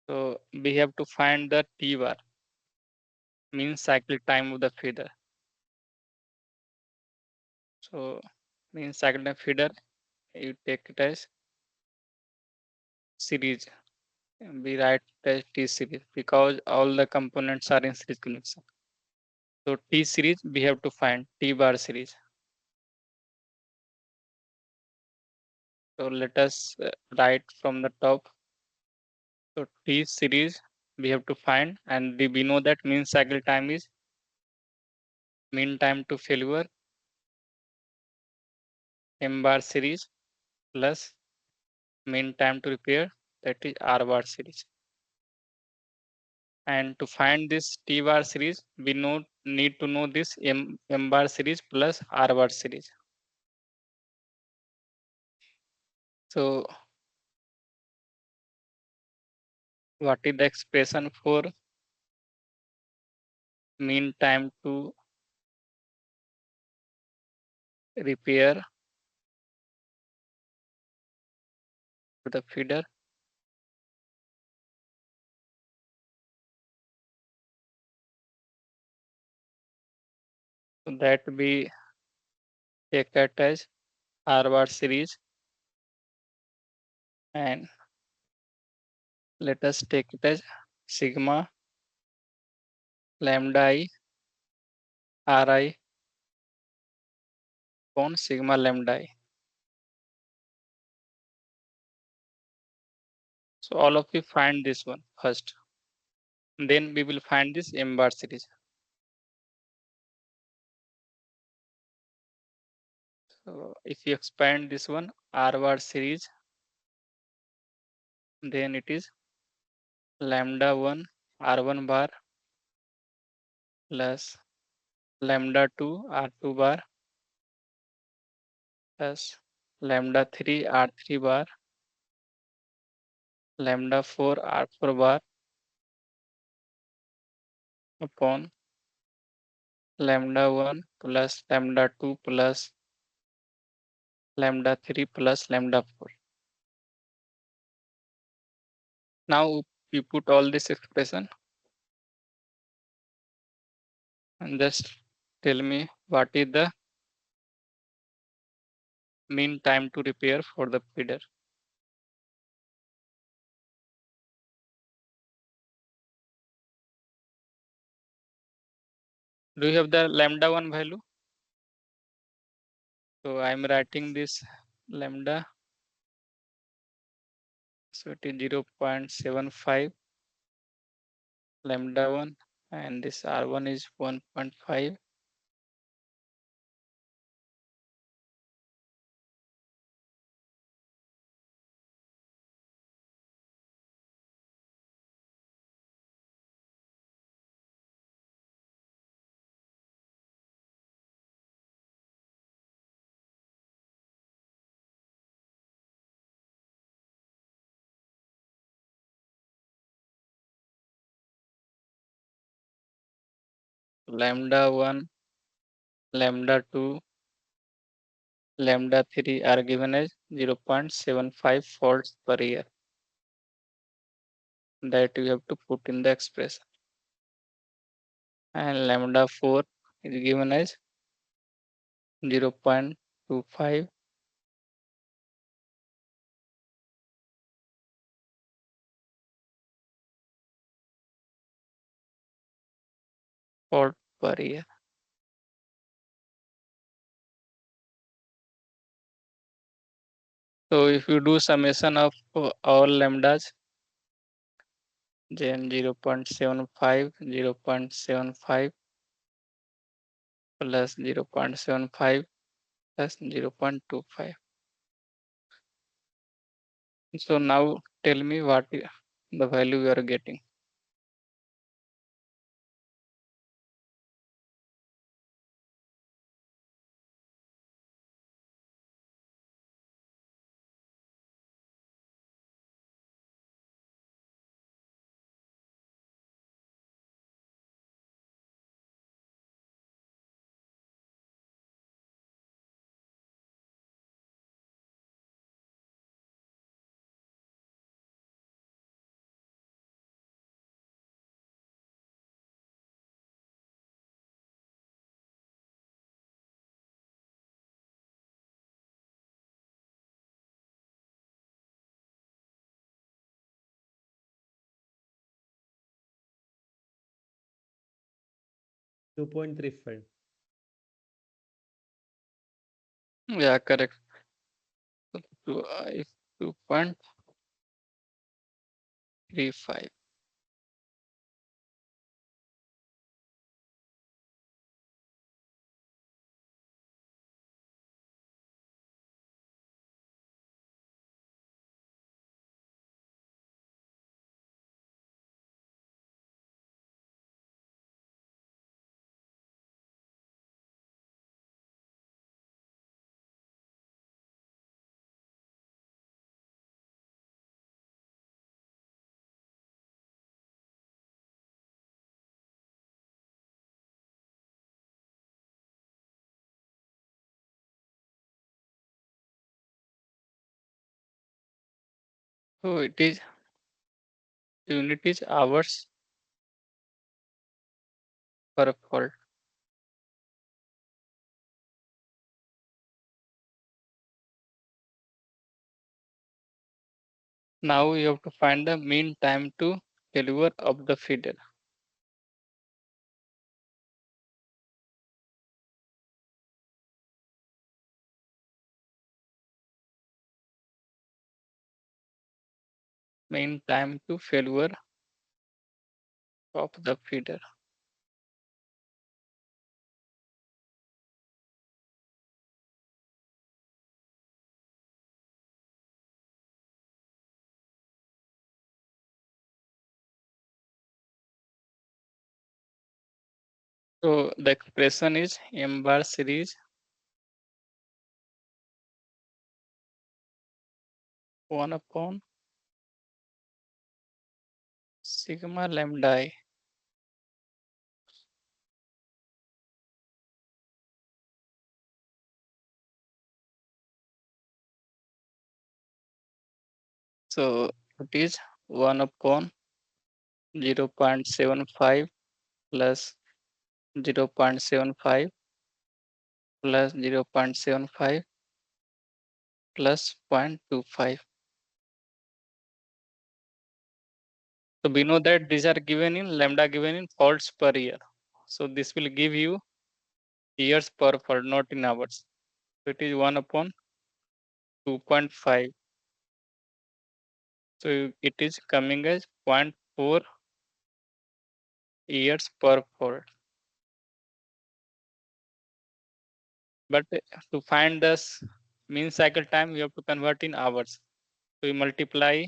So we have to find the T bar, mean cycle time of the feeder. So mean cycle time feeder, you take it as series. We write as T series because all the components are in series connection. So T series we have to find T bar series. So let us write from the top. So T series we have to find, and we know that mean cycle time is mean time to failure M bar series plus mean time to repair, that is R bar series. And to find this T bar series, we need to know this M bar series plus R bar series. So what is the expression for mean time to repair to the feeder? So that we take it as R bar series, and let us take it as sigma lambda I Ri upon sigma lambda I. So all of you find this one first. Then we will find this M bar series. So if you expand this one R bar series, then it is lambda 1 R1 bar plus lambda 2 R2 bar plus lambda 3 R3 bar lambda 4 R4 bar upon lambda 1 plus lambda 2 plus lambda 3 plus lambda 4. Now we put all this expression And just tell me what is the mean time to repair for the feeder. Do you have the lambda 1 value? So I'm writing this lambda. So it is 0.75 lambda 1 and this R1 is 1.5. Lambda 1, lambda 2, lambda 3 are given as 0.75 faults per year. That you have to put in the expression. And lambda 4 is given as 0.25 fault per year. So if you do summation of all lambdas, then 0.75, 0.75 plus 0.75 plus 0.25. So now tell me what the value you are getting. $2.35. Yeah, correct. So, if 2.35. So it is unit is hours per fault. Now you have to find the mean time to failure of the feeder. Mean time to failure of the feeder. So the expression is m bar series 1 upon sigma lambda I. So it is 1 upon 0.75 plus 0.75 plus 0.75 plus 0.25. So we know that these are given in lambda given in faults per year. So this will give you years per fault, not in hours. So it is 1 upon 2.5. So it is coming as 0.4 years per fault. But to find this mean cycle time, we have to convert in hours. So we multiply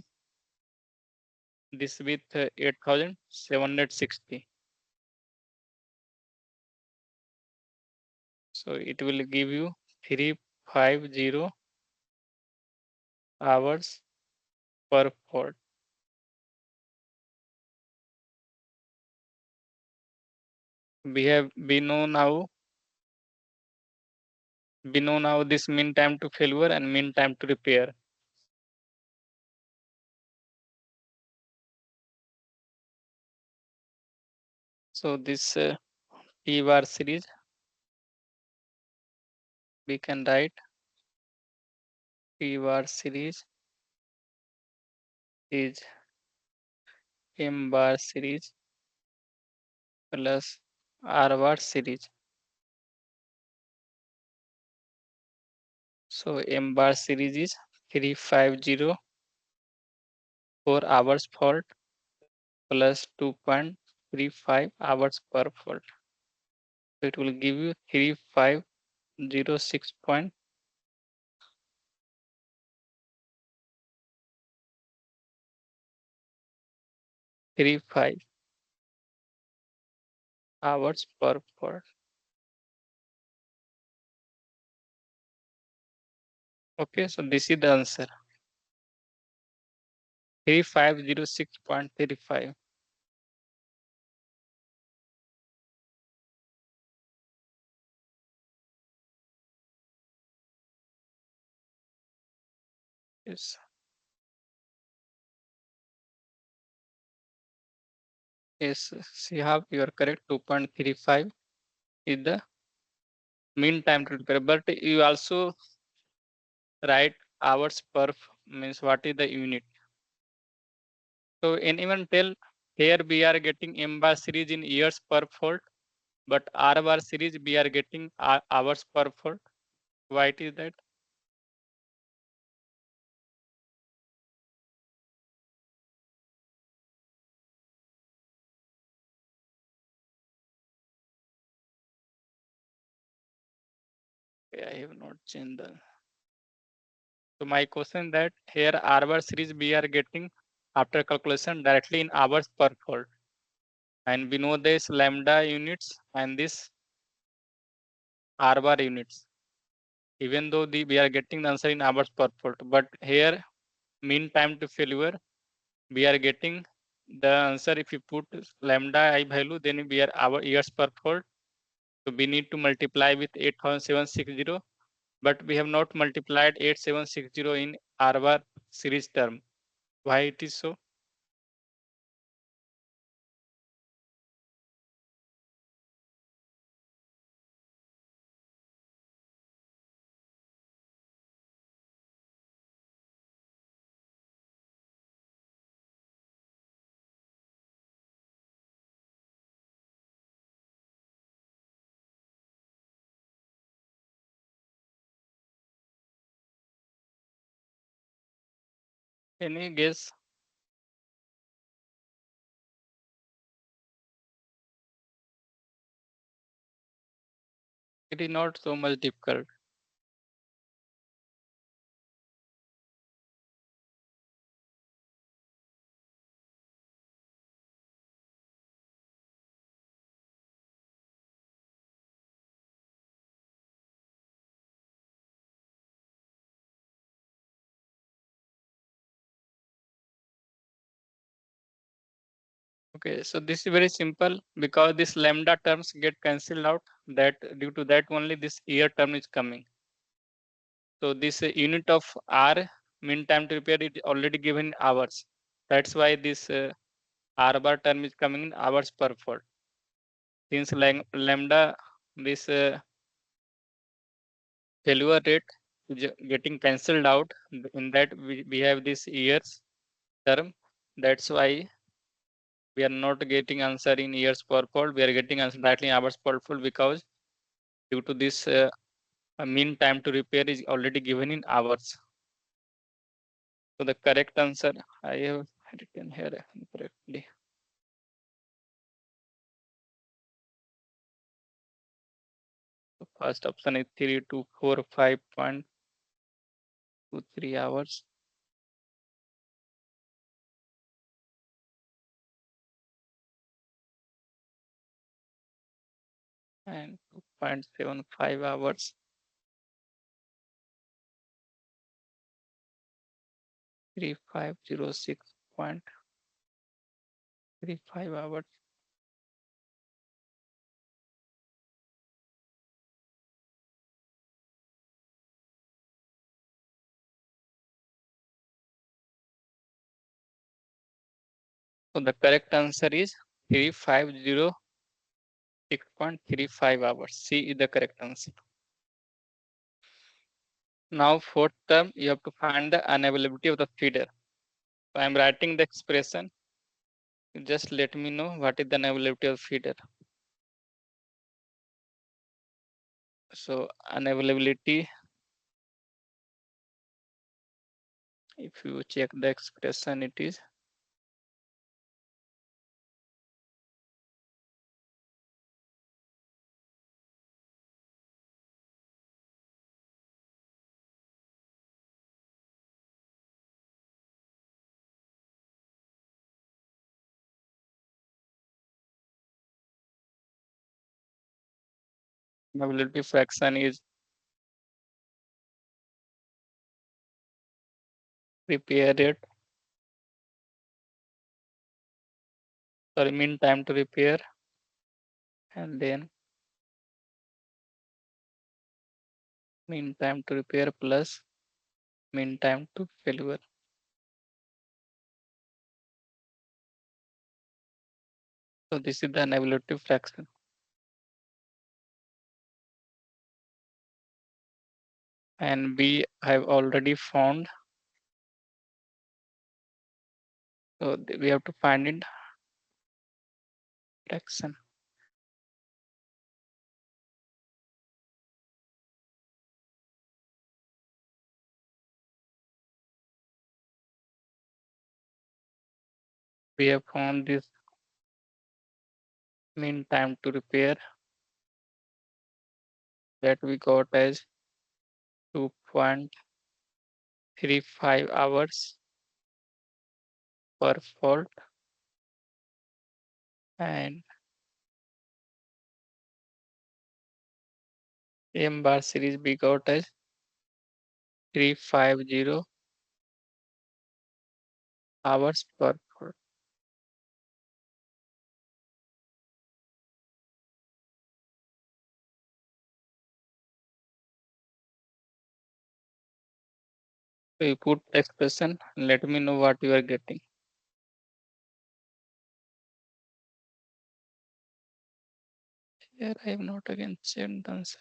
this with 8,760. So it will give you 350 hours per fault. We know now this mean time to failure and mean time to repair. So this P bar series we can write P bar series is M bar series plus R bar series. So M bar series is 350 4 hours fault plus 2.35 hours per fault. So it will give you 3506.35 hours per fault. Okay, so this is the answer. 3506.35. Yes. Yes, Sihab, you are correct. 2.35 is the mean time to repair. But you also write hours per means what is the unit. So in even tell here we are getting M bar series in years per fault, but R bar series we are getting hours per fault. Why it is that? I have not changed the. So my question that here R bar series we are getting after calculation directly in hours per fault. And we know this lambda units and this R bar units. Even though we are getting the answer in hours per fault, but here mean time to failure, we are getting the answer if you put lambda I value, then we are our years per fault. So we need to multiply with 8,760, but we have not multiplied 8,760 in R bar series term. Why it is so? Any guess? It is not so much difficult. Okay, so this is very simple because this lambda terms get cancelled out. That due to that only this year term is coming. So this unit of R mean time to repair is already given in hours. That's why this R bar term is coming in hours per fault. since lambda, this failure rate is getting cancelled out. In that we have this years term. That's why we are not getting answer in years per fault. We are getting answer directly in hours per fault because due to this mean time to repair is already given in hours. So the correct answer I have written here incorrectly. The first option is 3245.23 hours. And 2.75 hours. 3506.35 hours. So the correct answer is 3506.35 hours. C is the correct answer. Now fourth term, you have to find the unavailability of the feeder. So I am writing the expression. Just let me know what is the unavailability of feeder. So unavailability, if you check the expression, it is availability fraction is repair rate, sorry, mean time to repair, and then mean time to repair plus mean time to failure. So this is the unavailability fraction. And we have already found. So we have to find it fraction. We have found this mean time to repair that we got as 2.35 hours per fault, and M bar series we got as 350 hours per fault. So you put expression, let me know what you are getting. Here I have not again checked the answer.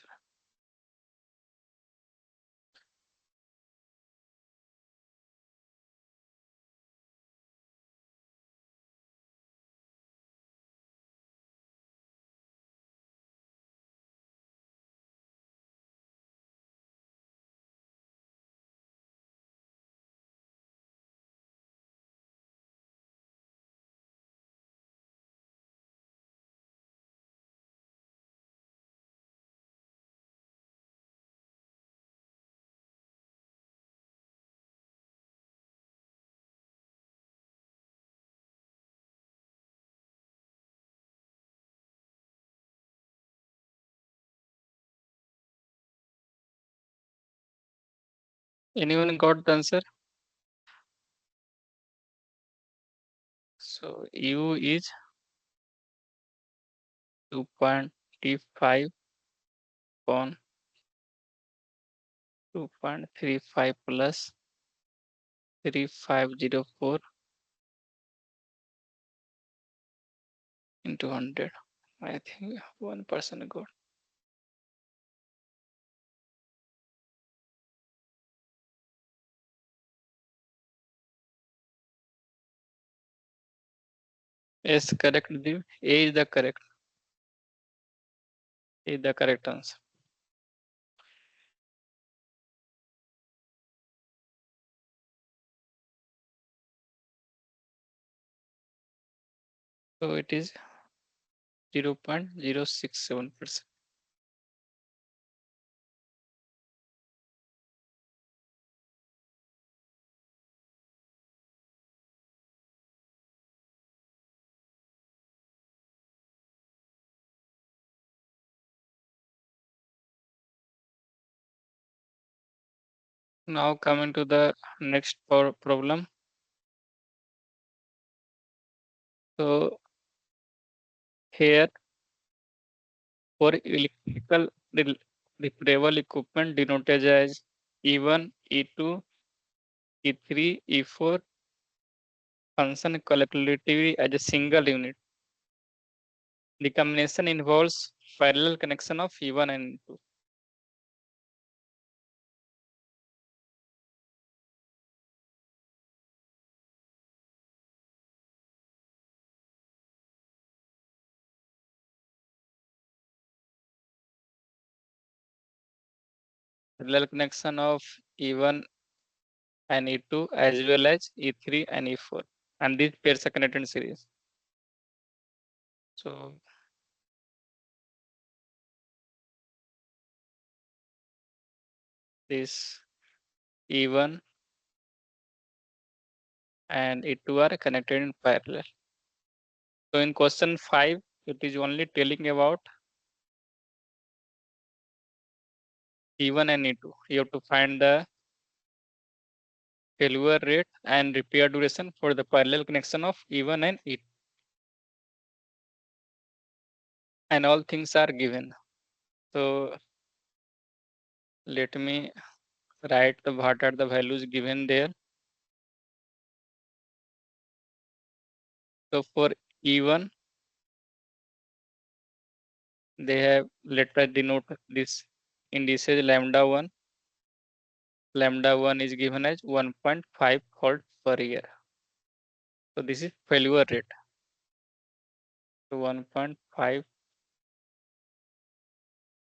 Anyone got the answer? So U is 2.35 upon 2.35 plus 3504 into 100. I think one person got. Yes, correct. A is the correct. A is the correct answer. So it is 0.067%. Now coming to the next problem. So here for electrical repairable equipment denoted as E1, E2, E3, E4 function collectively as a single unit. The combination involves parallel connection of E1 and E2. Parallel connection of E1 and E2 as well as E3 and E4. And these pairs are connected in series. So this E1 and E2 are connected in parallel. So in question 5, it is only telling about E1 and E2. You have to find the failure rate and repair duration for the parallel connection of E1 and E2. And all things are given. So let me write what are the values given there. So for E1, they have, let us denote this indices lambda 1. Lambda 1 is given as 1.5 volt per year. So this is failure rate. So 1.5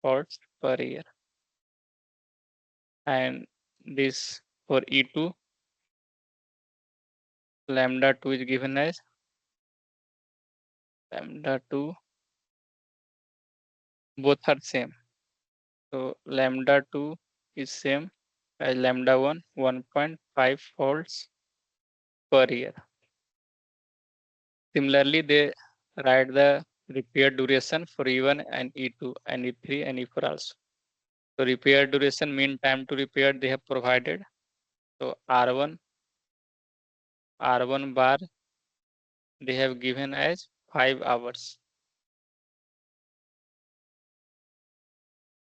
volts per year. And this for E2, lambda 2 is given as lambda 2, both are same. So lambda 2 is same as lambda 1, 1.5 volts per year. Similarly, they write the repair duration for E1 and E2 and E3 and E4 also. So repair duration, mean time to repair they have provided. So R1 bar they have given as 5 hours.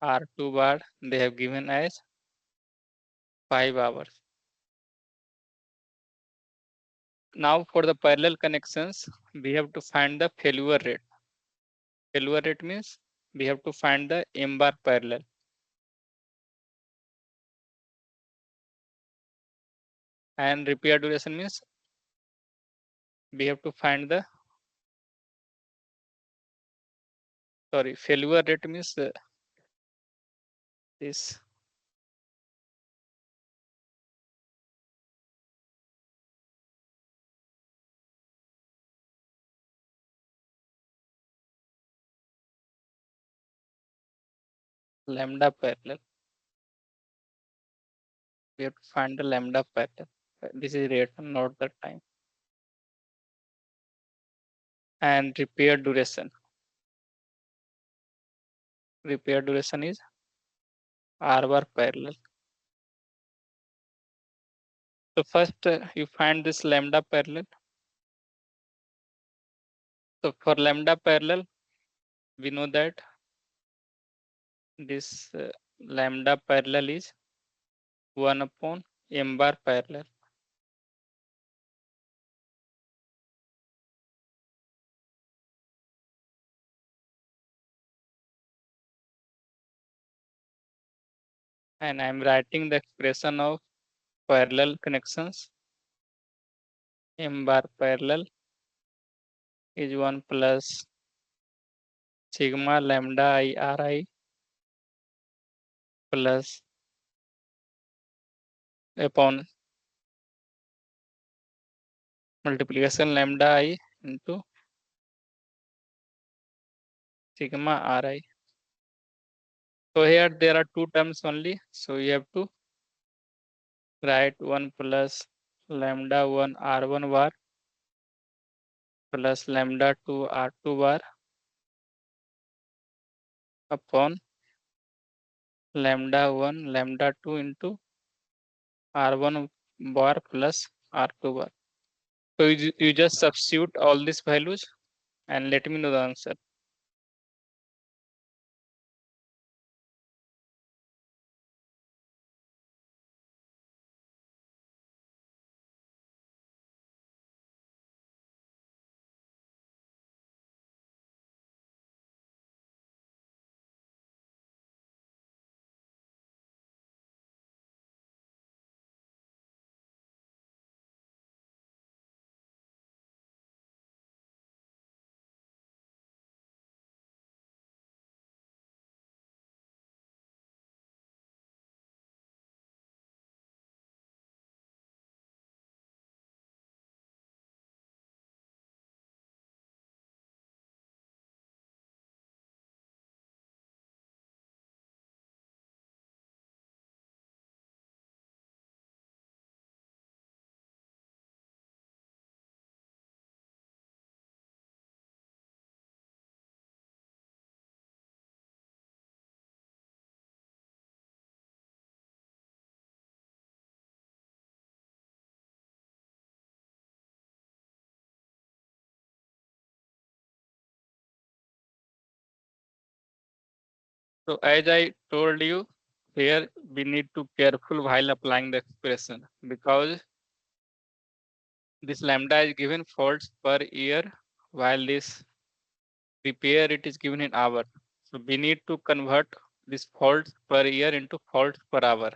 R2 bar they have given as 5 hours. Now for the parallel connections, we have to find the failure rate. Failure rate means we have to find the M bar parallel. And repair duration means we have to find the, sorry, failure rate means this lambda parallel. We have to find the lambda parallel. This is rate, not the time. And repair duration. Repair duration is R bar parallel. So first you find this lambda parallel. So for lambda parallel, we know that this lambda parallel is 1 upon M bar parallel. and I'm writing the expression of parallel connections. M bar parallel is 1 plus sigma lambda I Ri plus upon multiplication lambda I into sigma Ri. So here there are two terms only. So you have to write 1 plus lambda 1 R1 bar plus lambda 2 R2 bar upon lambda 1 lambda 2 into R1 bar plus R2 bar. So you just substitute all these values and let me know the answer. So as I told you, here we need to careful while applying the expression because this lambda is given faults per year while this repair it is given in hour. So we need to convert this faults per year into faults per hour.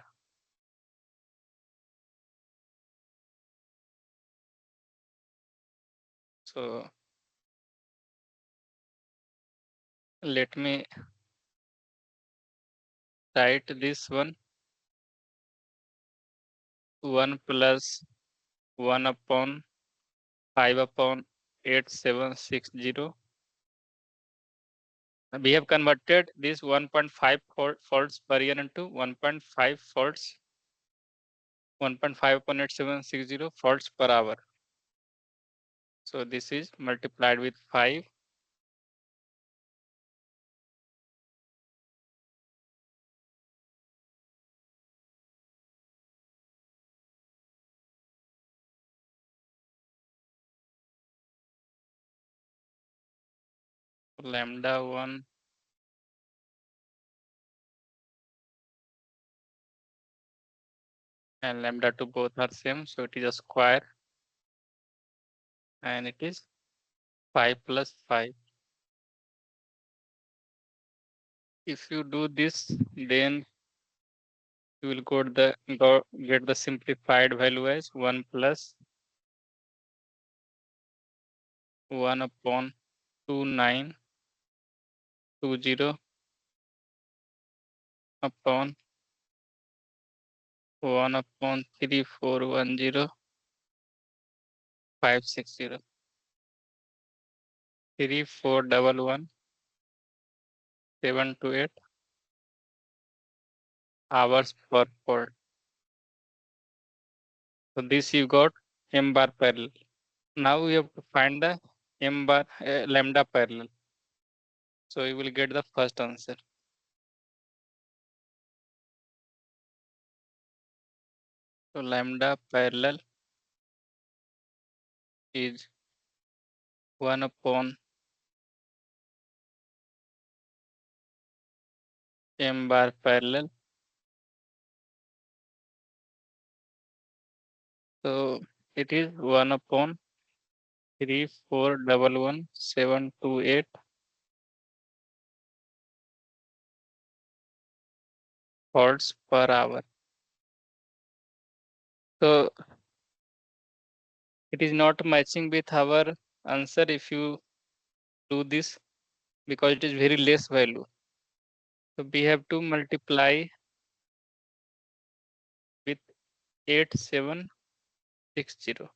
So let me write this 1 plus 1 upon 5 upon 8760. We have converted this 1.5 faults per year into 1.5 faults 1.5 upon 8760 faults per hour. So this is multiplied with 5. Lambda 1 and lambda 2 both are same. So it is a square and it is 5 plus 5. If you do this, then you will get the simplified value as 1 plus 1 upon 2920 upon 1 upon 3410 560 3411 728 hours per fault. So this you got m bar parallel. Now we have to find the m bar lambda parallel. So you will get the first answer. So lambda parallel is 1 upon m bar parallel. So it is 1 upon 3411 728 faults per hour. So it is not matching with our answer if you do this, because it is very less value. So we have to multiply with 8760.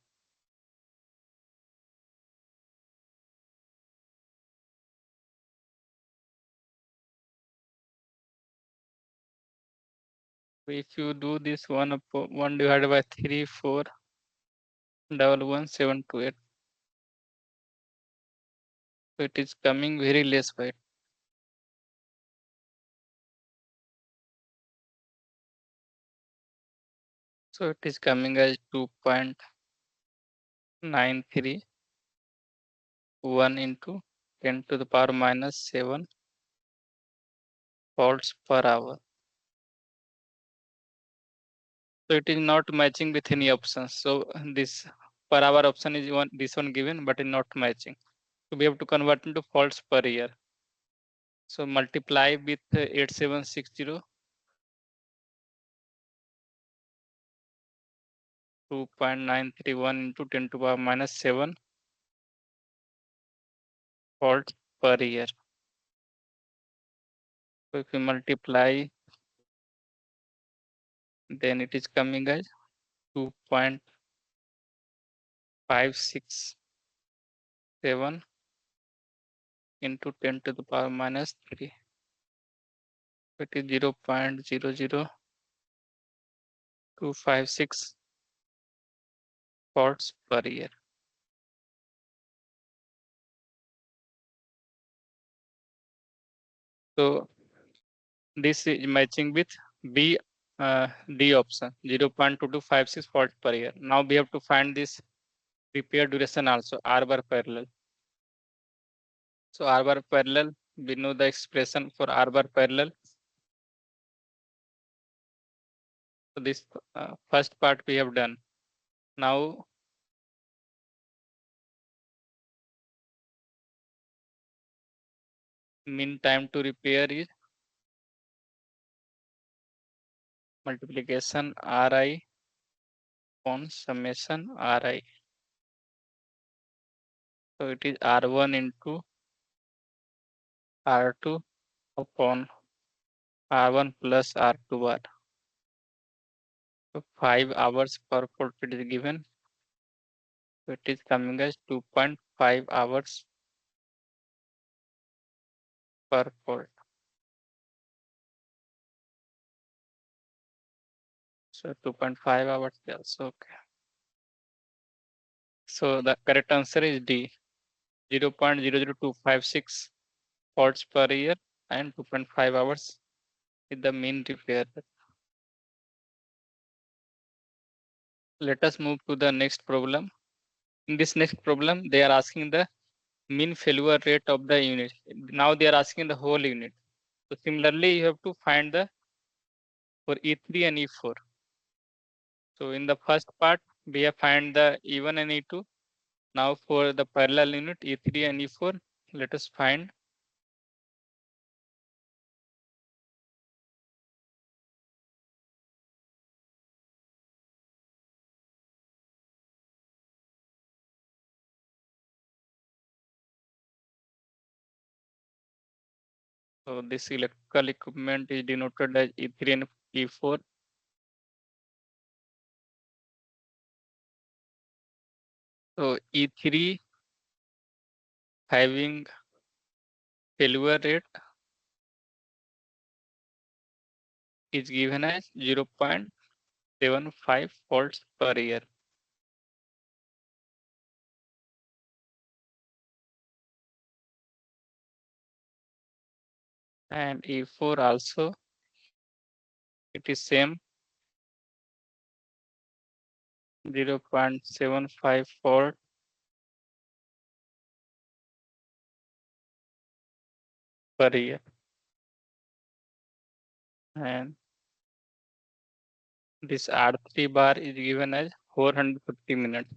If you do this 1 divided by 3, 4, 11728. So it is coming very less by. So it is coming as 2.931 into 10 to the power minus 7 faults per hour. So it is not matching with any options. So this per hour option is this one given, but is not matching. So we have to convert into faults per year. So multiply with 8760, 2.931 into 10 to the power minus 7 faults per year. So if we multiply, then it is coming as 2.567 into 10 to the power minus 3. It is 0.00256 faults per year. So this is matching with B D option, 0.2256 faults per year. Now we have to find this repair duration also, R bar parallel. So R bar parallel, we know the expression for R bar parallel. So this first part we have done. Now mean time to repair is multiplication Ri upon summation Ri. So it is R1 into R2 upon R1 plus R2 bar. So 5 hours per fault it is given. So it is coming as 2.5 hours per fault. So 2.5 hours also okay. So the correct answer is D, 0.00256 faults per year and 2.5 hours is the mean repair. Let us move to the next problem. In this next problem, they are asking the mean failure rate of the unit. Now they are asking the whole unit. So similarly, you have to find the for E3 and E4. So in the first part, we have find the E1 and E2. Now for the parallel unit E3 and E4, let us find. So this electrical equipment is denoted as E3 and E4. So E3 having failure rate is given as 0.75 faults per year. And E4 also it is same, 0.75 fault per year. And this R3 bar is given as 450 minutes.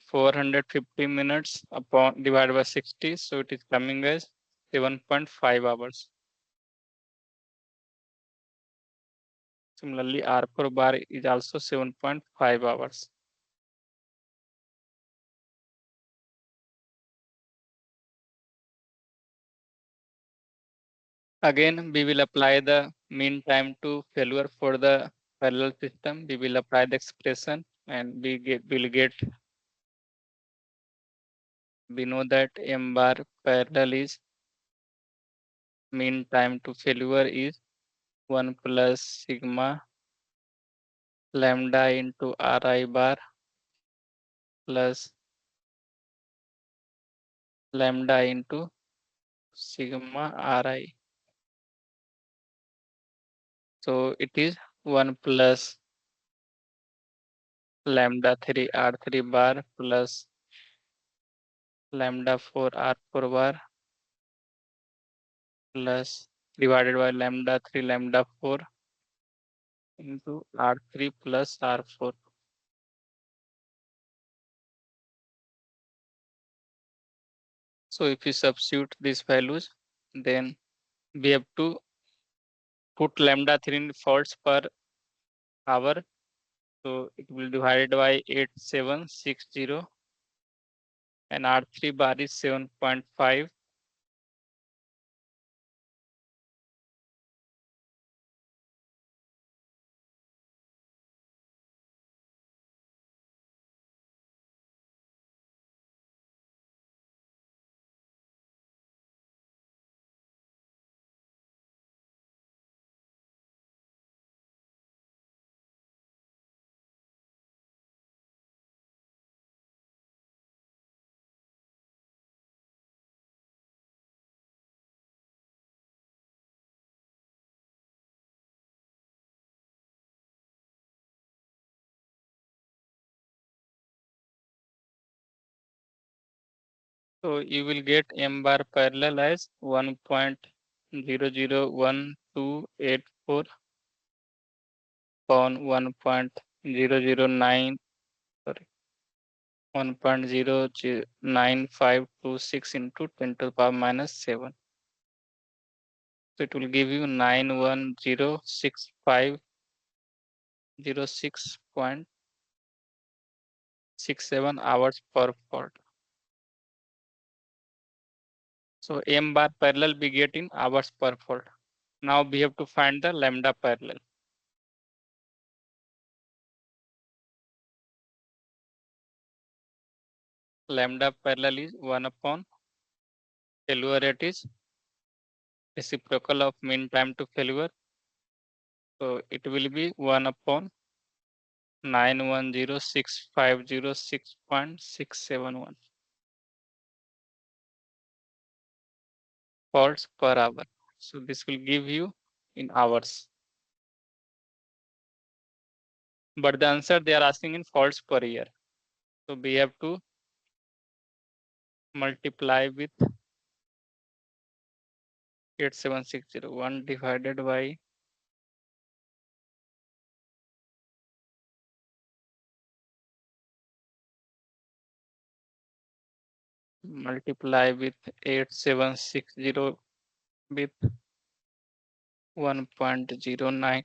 450 minutes upon divided by 60, so it is coming as 7.5 hours. Similarly, R4 bar is also 7.5 hours. Again, we will apply the mean time to failure for the parallel system. We will apply the expression and we know that M bar parallel is mean time to failure is 1 plus sigma lambda into Ri bar plus lambda into sigma Ri. So it is 1 plus lambda 3 R3 bar plus lambda 4 R4 bar plus divided by lambda 3 lambda 4 into R3 plus R4. So if you substitute these values, then we have to put lambda 3 in faults per hour. So it will divide by 8760 and R3 bar is 7.5. So you will get M bar parallel as 1.001284 upon 1.009, sorry, 1.09526 into 10 to the power minus 7. So it will give you 9106506.67 hours per fault. So M bar parallel we get in hours per fault. Now we have to find the lambda parallel. Lambda parallel is 1 upon failure rate is reciprocal of mean time to failure. So it will be 1 upon 9106506.671 faults per hour. So this will give you in hours. But the answer they are asking in faults per year. So we have to multiply with 87601 divided by multiply with 8760 with 1.09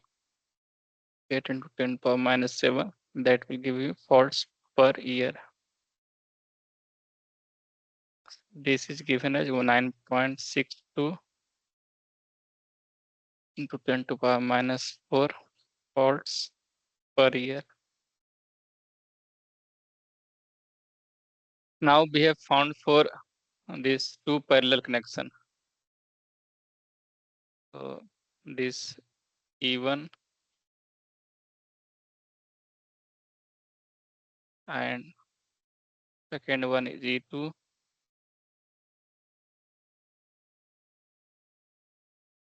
8 into 10 power minus 7. That will give you faults per year. This is given as 9.62 into 10 to power minus 4 faults per year. Now we have found for this two parallel connection. So this E1 and second one is E2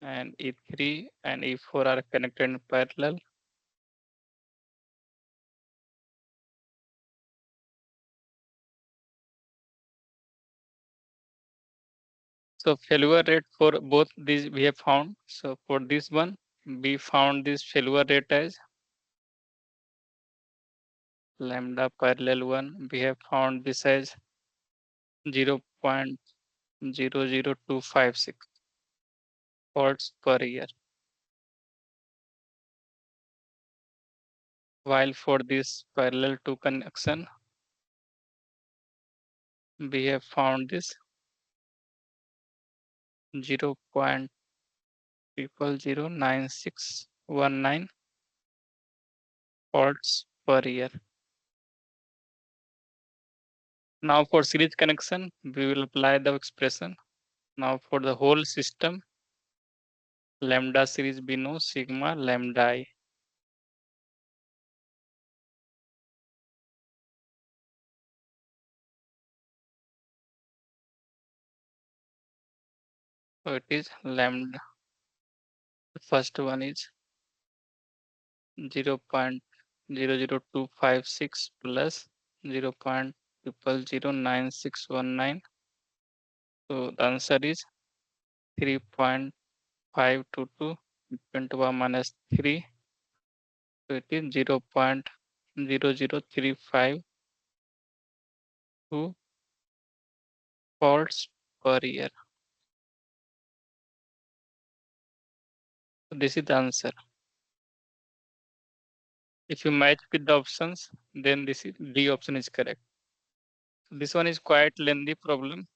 and E3 and E4 are connected in parallel. So failure rate for both these we have found. So for this one, we found this failure rate as lambda parallel 1. We have found this as 0.00256 faults per year. while for this parallel to connection, we have found this 0.009619 volts per year. Now for series connection, we will apply the expression. Now for the whole system, lambda series we know sigma lambda I. So it is lambda. The first one is 0.00256 plus 0.009619. So the answer is 3.522 10 to the power minus 3. So it is 0.0035 volts per year. So this is the answer. If you match with the options, then this is D option is correct. So this one is quite lengthy problem,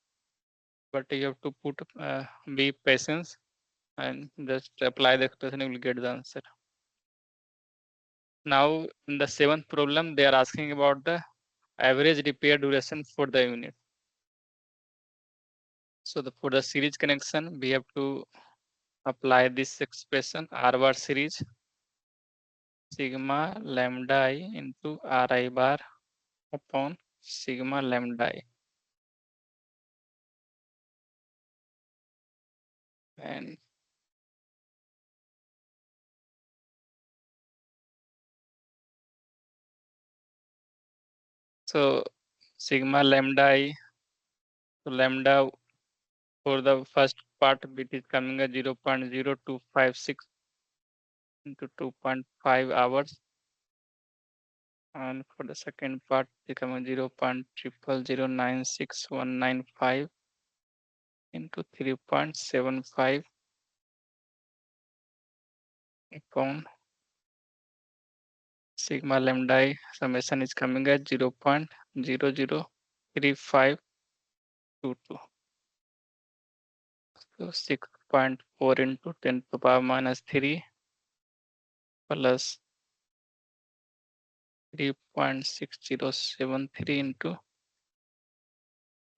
but you have to put be patience and just apply the expression, you will get the answer. Now in the seventh problem, they are asking about the average repair duration for the unit. So for the series connection, we have to apply this expression R bar series sigma lambda I into Ri bar upon sigma lambda I. And so sigma lambda I, so lambda for the first part, it is coming at 0.0256 into 2.5 hours. And for the second part, it coming 0.00096195 into 3.75 upon sigma lambda I summation is coming at 0.003522. So 6.4 into 10 to the power minus 3 plus 3.6073 into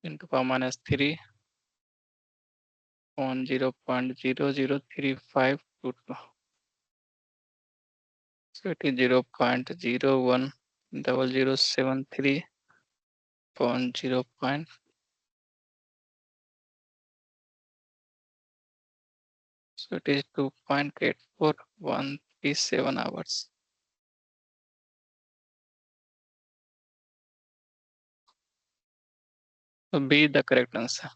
10 to the power minus 3 on 0.003522. So it is 0.010073 upon 0. So it is 2.84137 hours. So B the correct answer.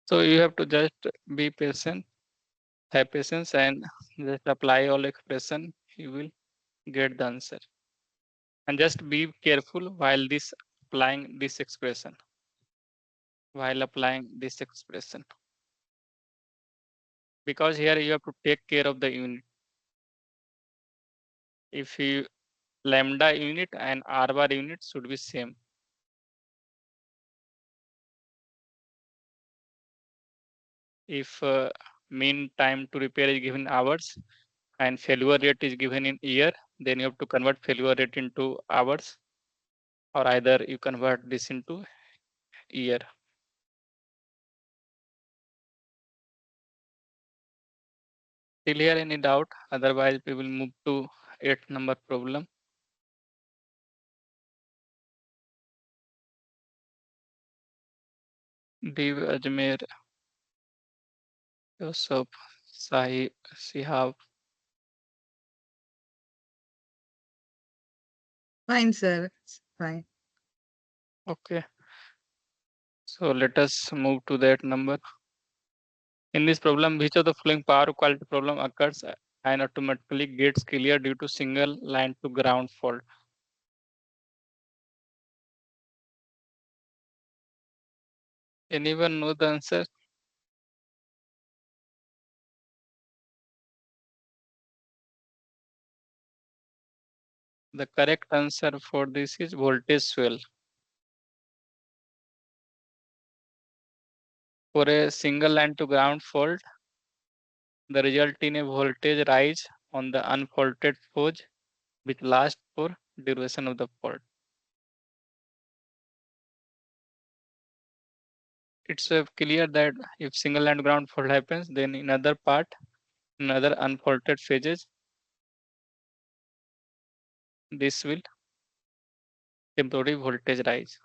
So you have to just be patient, have patience, and just apply all expression. You will get the answer. And just be careful while applying this expression. Because here you have to take care of the unit. If you lambda unit and R bar unit should be same. If mean time to repair is given hours and failure rate is given in year, then you have to convert failure rate into hours, or either you convert this into year. Still here any doubt? Otherwise we will move to 8th number problem. Dev Ajmer, Yusuf, Sahib, Sihab. Fine, sir. It's fine. Okay. So let us move to that number. In this problem, which of the following power quality problem occurs and automatically gets clear due to single line to ground fault? Anyone know the answer? The correct answer for this is voltage swell. For a single line to ground fault, the result in a voltage rise on the unfaulted fuse which lasts for duration of the fault. It's clear that if single line ground fault happens, then in other part, in other unfaulted phases, this will temporary voltage rise.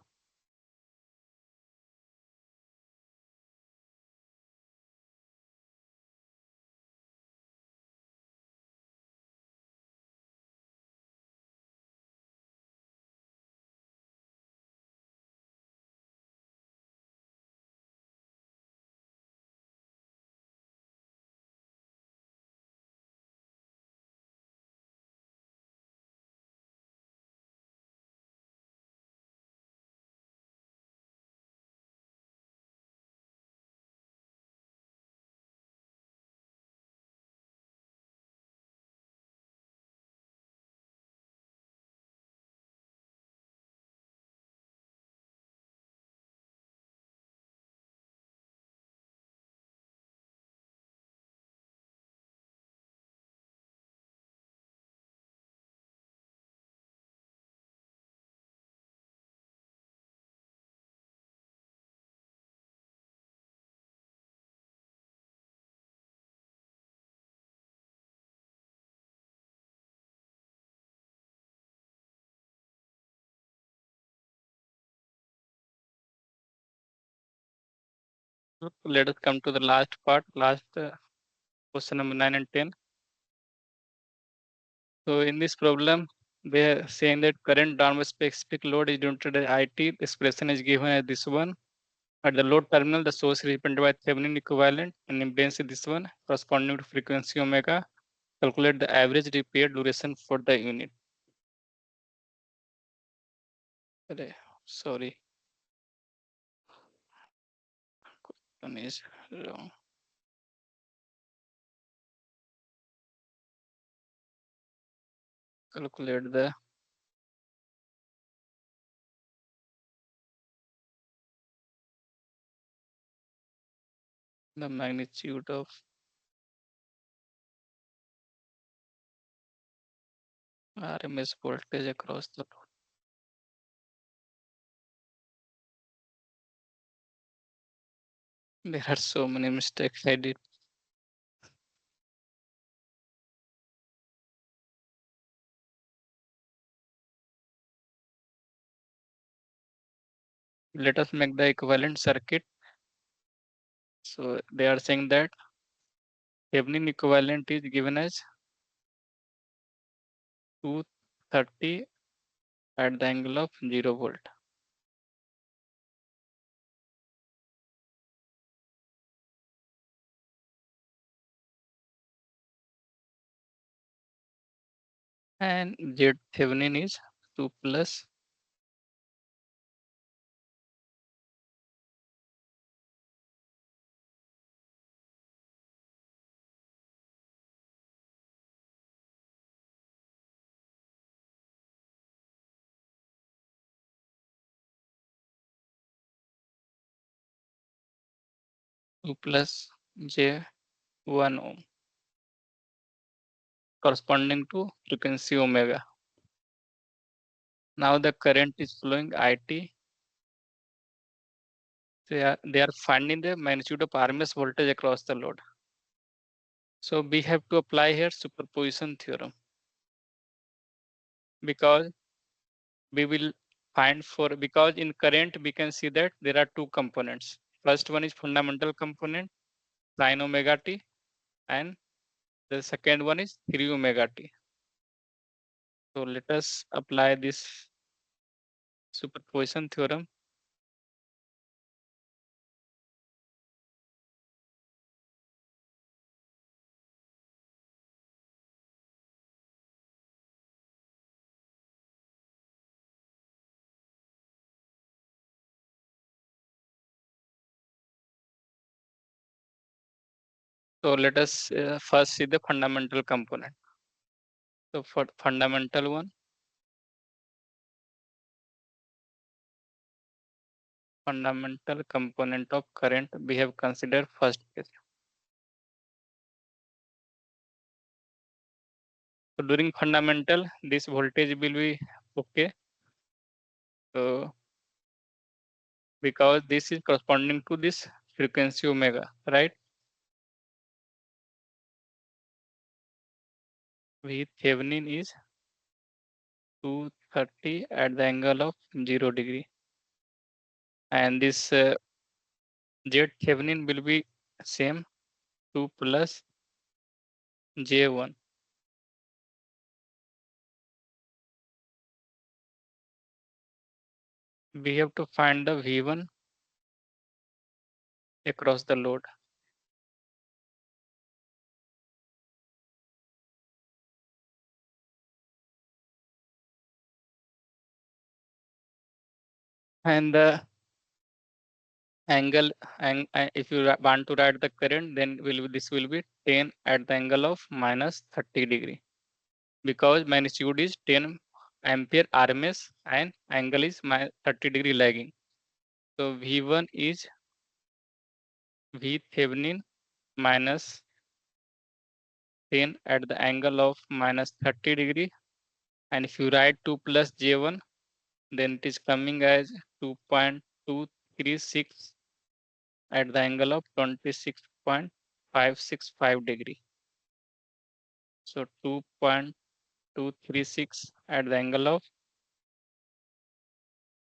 Let us come to the last part, last question number 9 and 10. So in this problem, they are saying that current downward specific load is denoted as IT. Expression is given as this one. At the load terminal, the source is represented by Thevenin equivalent and impedance is this one, corresponding to frequency omega. Calculate the average repair duration for the unit. Sorry. One is wrong. Calculate the magnitude of RMS voltage across the load. There are so many mistakes I did. Let us make the equivalent circuit. So they are saying that Thevenin equivalent is given as 230 at the angle of 0 volt. And Z Thevenin is 2 plus J1 ohm corresponding to frequency omega. Now the current is flowing IT. They are finding the magnitude of RMS voltage across the load. So we have to apply here superposition theorem because we will find for because in current we can see that there are two components. First one is fundamental component sin omega t and the second one is 3 omega t. So let us apply this superposition theorem. So let us first see the fundamental component. So for fundamental one, fundamental component of current we have considered first case. So during fundamental, this voltage will be okay. So because this is corresponding to this frequency omega, right? V Thevenin is 230 at the angle of 0 degree. And this Z Thevenin will be same 2 plus J1. We have to find the V1 across the load. And the angle, if you want to write the current, then this will be 10 at the angle of minus 30 degree. Because magnitude is 10 ampere RMS and angle is 30 degree lagging. So V1 is V Thevenin minus 10 at the angle of minus 30 degree. And if you write 2 plus J1, then it is coming as 2.236 at the angle of 26.565 degree. So 2.236 at the angle of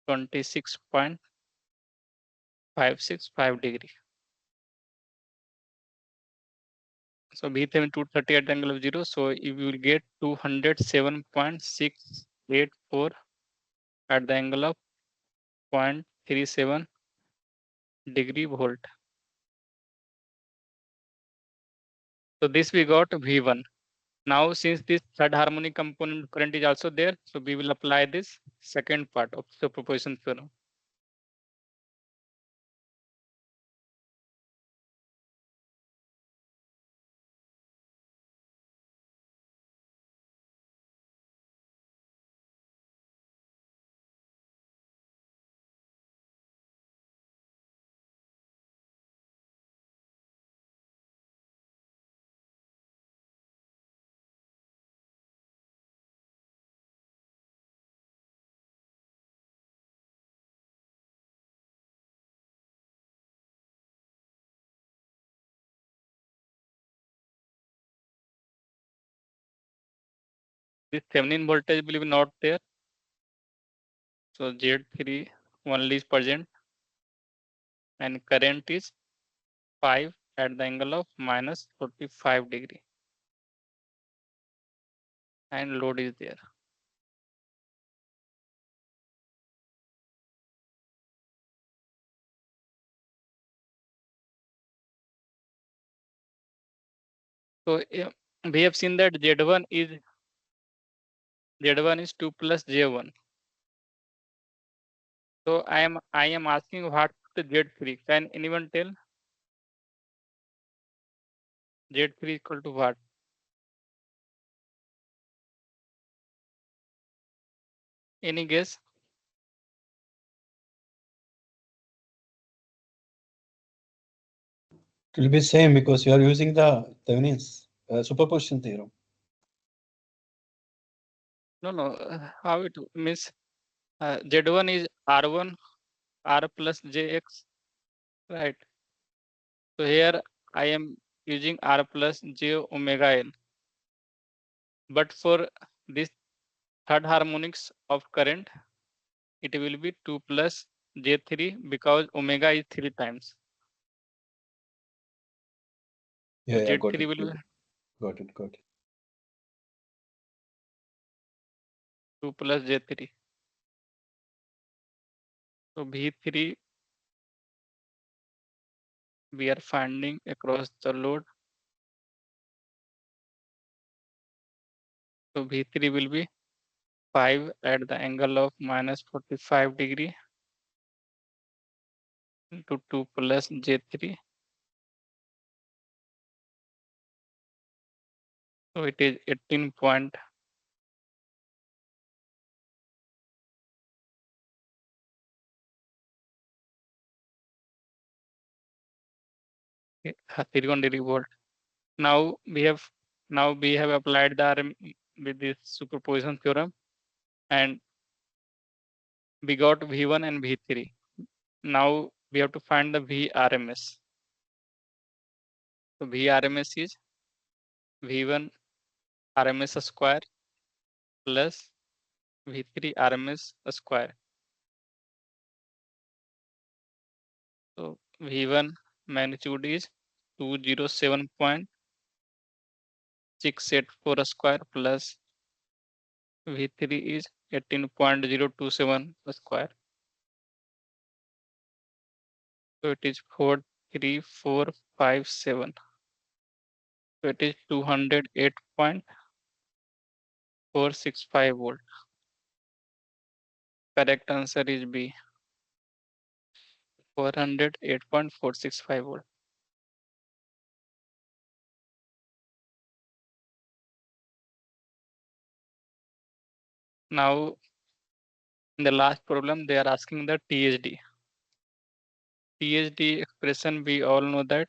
26.565 degree. So VThevenin 230 at the angle of 0. So you will get 207.684 at the angle of 0.37 degree volt. So this we got V1. Now since this third harmonic component current is also there, so we will apply this second part of superposition theorem. This Thevenin voltage will be not there. So Z3 only is present and current is 5 at the angle of minus 45 degree. And load is there. So we have seen that Z1 is 2 plus J1. So I am asking what the Z3. Can anyone tell? Z3 equal to what? Any guess? It will be same because you are using the Thevenin's superposition theorem. No. How it means Z1 is R1 R plus JX, right? So here I am using R plus J omega N. But for this third harmonics of current, it will be 2 plus J3 because omega is 3 times. Yeah, got Z3 it. will be Got it. 2 plus J3. So V3 we are finding across the load. So V3 will be 5 at the angle of minus 45 degree into 2 plus J3. So it is 18. secondary volt. Now we have applied the RM with this superposition theorem, and we got V1 and V3. Now we have to find the VRMS. So VRMS is V1 RMS square plus V3 RMS square. So V1 magnitude is 207.684 square plus V3 is 18.027 square. So it is 43457. So it is 208.465 volt. Correct answer is B. 408.465 volt. Now, in the last problem, they are asking the THD. THD expression, we all know that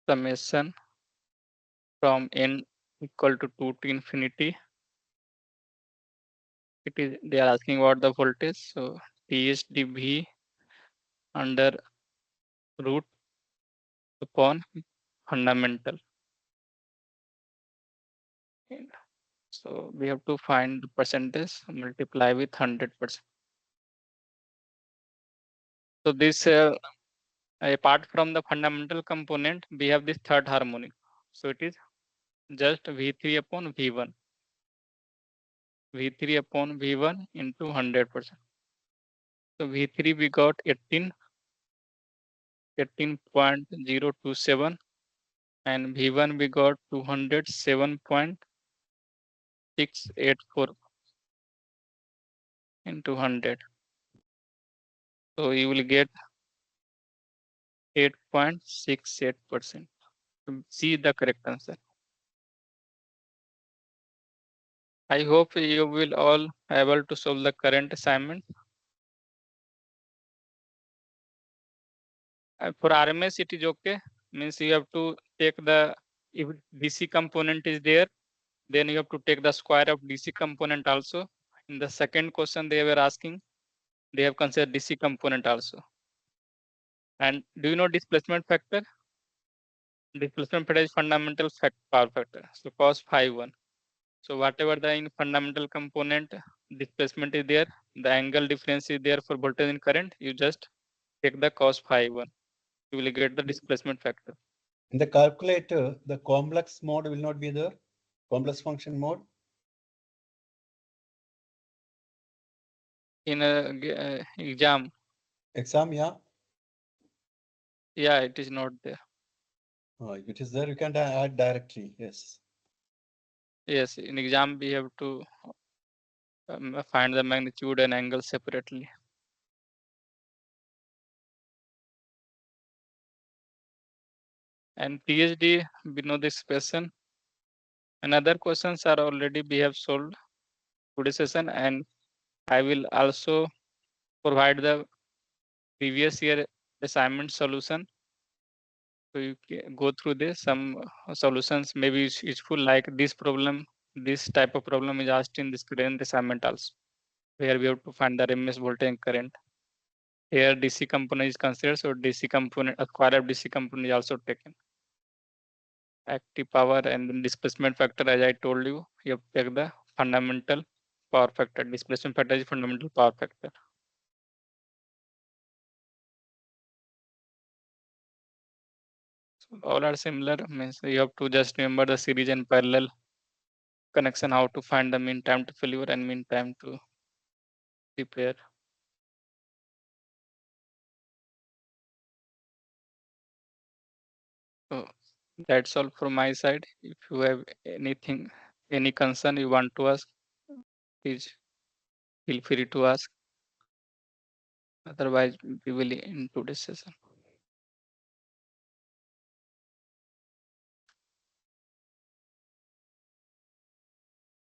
summation from n equal to 2 to infinity. They are asking about the voltage. So THDV under root upon fundamental. So we have to find the percentage, multiply with 100%. So this apart from the fundamental component, we have this third harmonic. So it is just V3 upon V1. V3 upon V1 into 100%. So V3 we got 18.027, and V1 we got 207.684 into 100. So you will get 8.68%. See the correct answer. I hope you will all able to solve the current assignment. For RMS it is okay. Means you have to take the, if DC component is there, then you have to take the square of DC component also. In the second question they were asking, they have considered DC component also. And do you know displacement factor? Displacement factor is fundamental power factor. So cos phi 1. So whatever the in fundamental component displacement is there, the angle difference is there for voltage and current, you just take the cos phi 1. You will get the displacement factor. In the calculator, the complex mode will not be there. Complex function mode. In a exam, Exam, yeah. yeah, it is not there. If it is there, you can add directly. Yes. Yes, in exam we have to find the magnitude and angle separately. And PhD, we know this question. And other questions are already we have solved today's session, and I will also provide the previous year assignment solution. So you can go through this. Some solutions may be useful, like this problem. This type of problem is asked in this current assignment also, where we have to find the RMS voltage and current. Here DC component is considered, so DC component, a square of DC component is also taken. Active power and displacement factor, as I told you, you have to take the fundamental power factor. Displacement factor is fundamental power factor. So all are similar, means you have to just remember the series and parallel connection, how to find the mean time to failure and mean time to repair. So that's all from my side. If you have anything, any concern you want to ask, please feel free to ask. Otherwise, we will end today's session.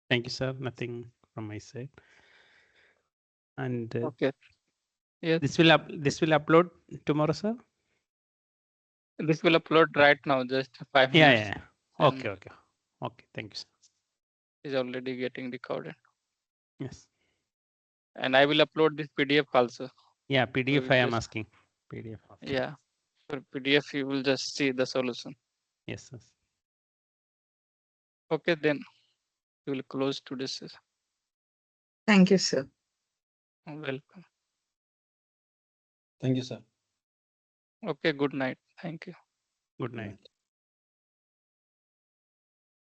Thank you, sir. Nothing from my side. And Okay. Yes, This will upload tomorrow, sir? this will upload right now, just 5 Yeah, minutes. yeah. and Okay, okay. Okay, thank you, sir. Is already getting recorded. Yes. And I will upload this PDF also. Yeah, So PDF you I am just- asking. PDF. Okay. Yeah, for PDF you will just see the solution. Yes, yes. Okay, then we will close today's session. Thank you, sir. Welcome. Thank you, sir. Okay, good night. Thank you. Good Good night. night.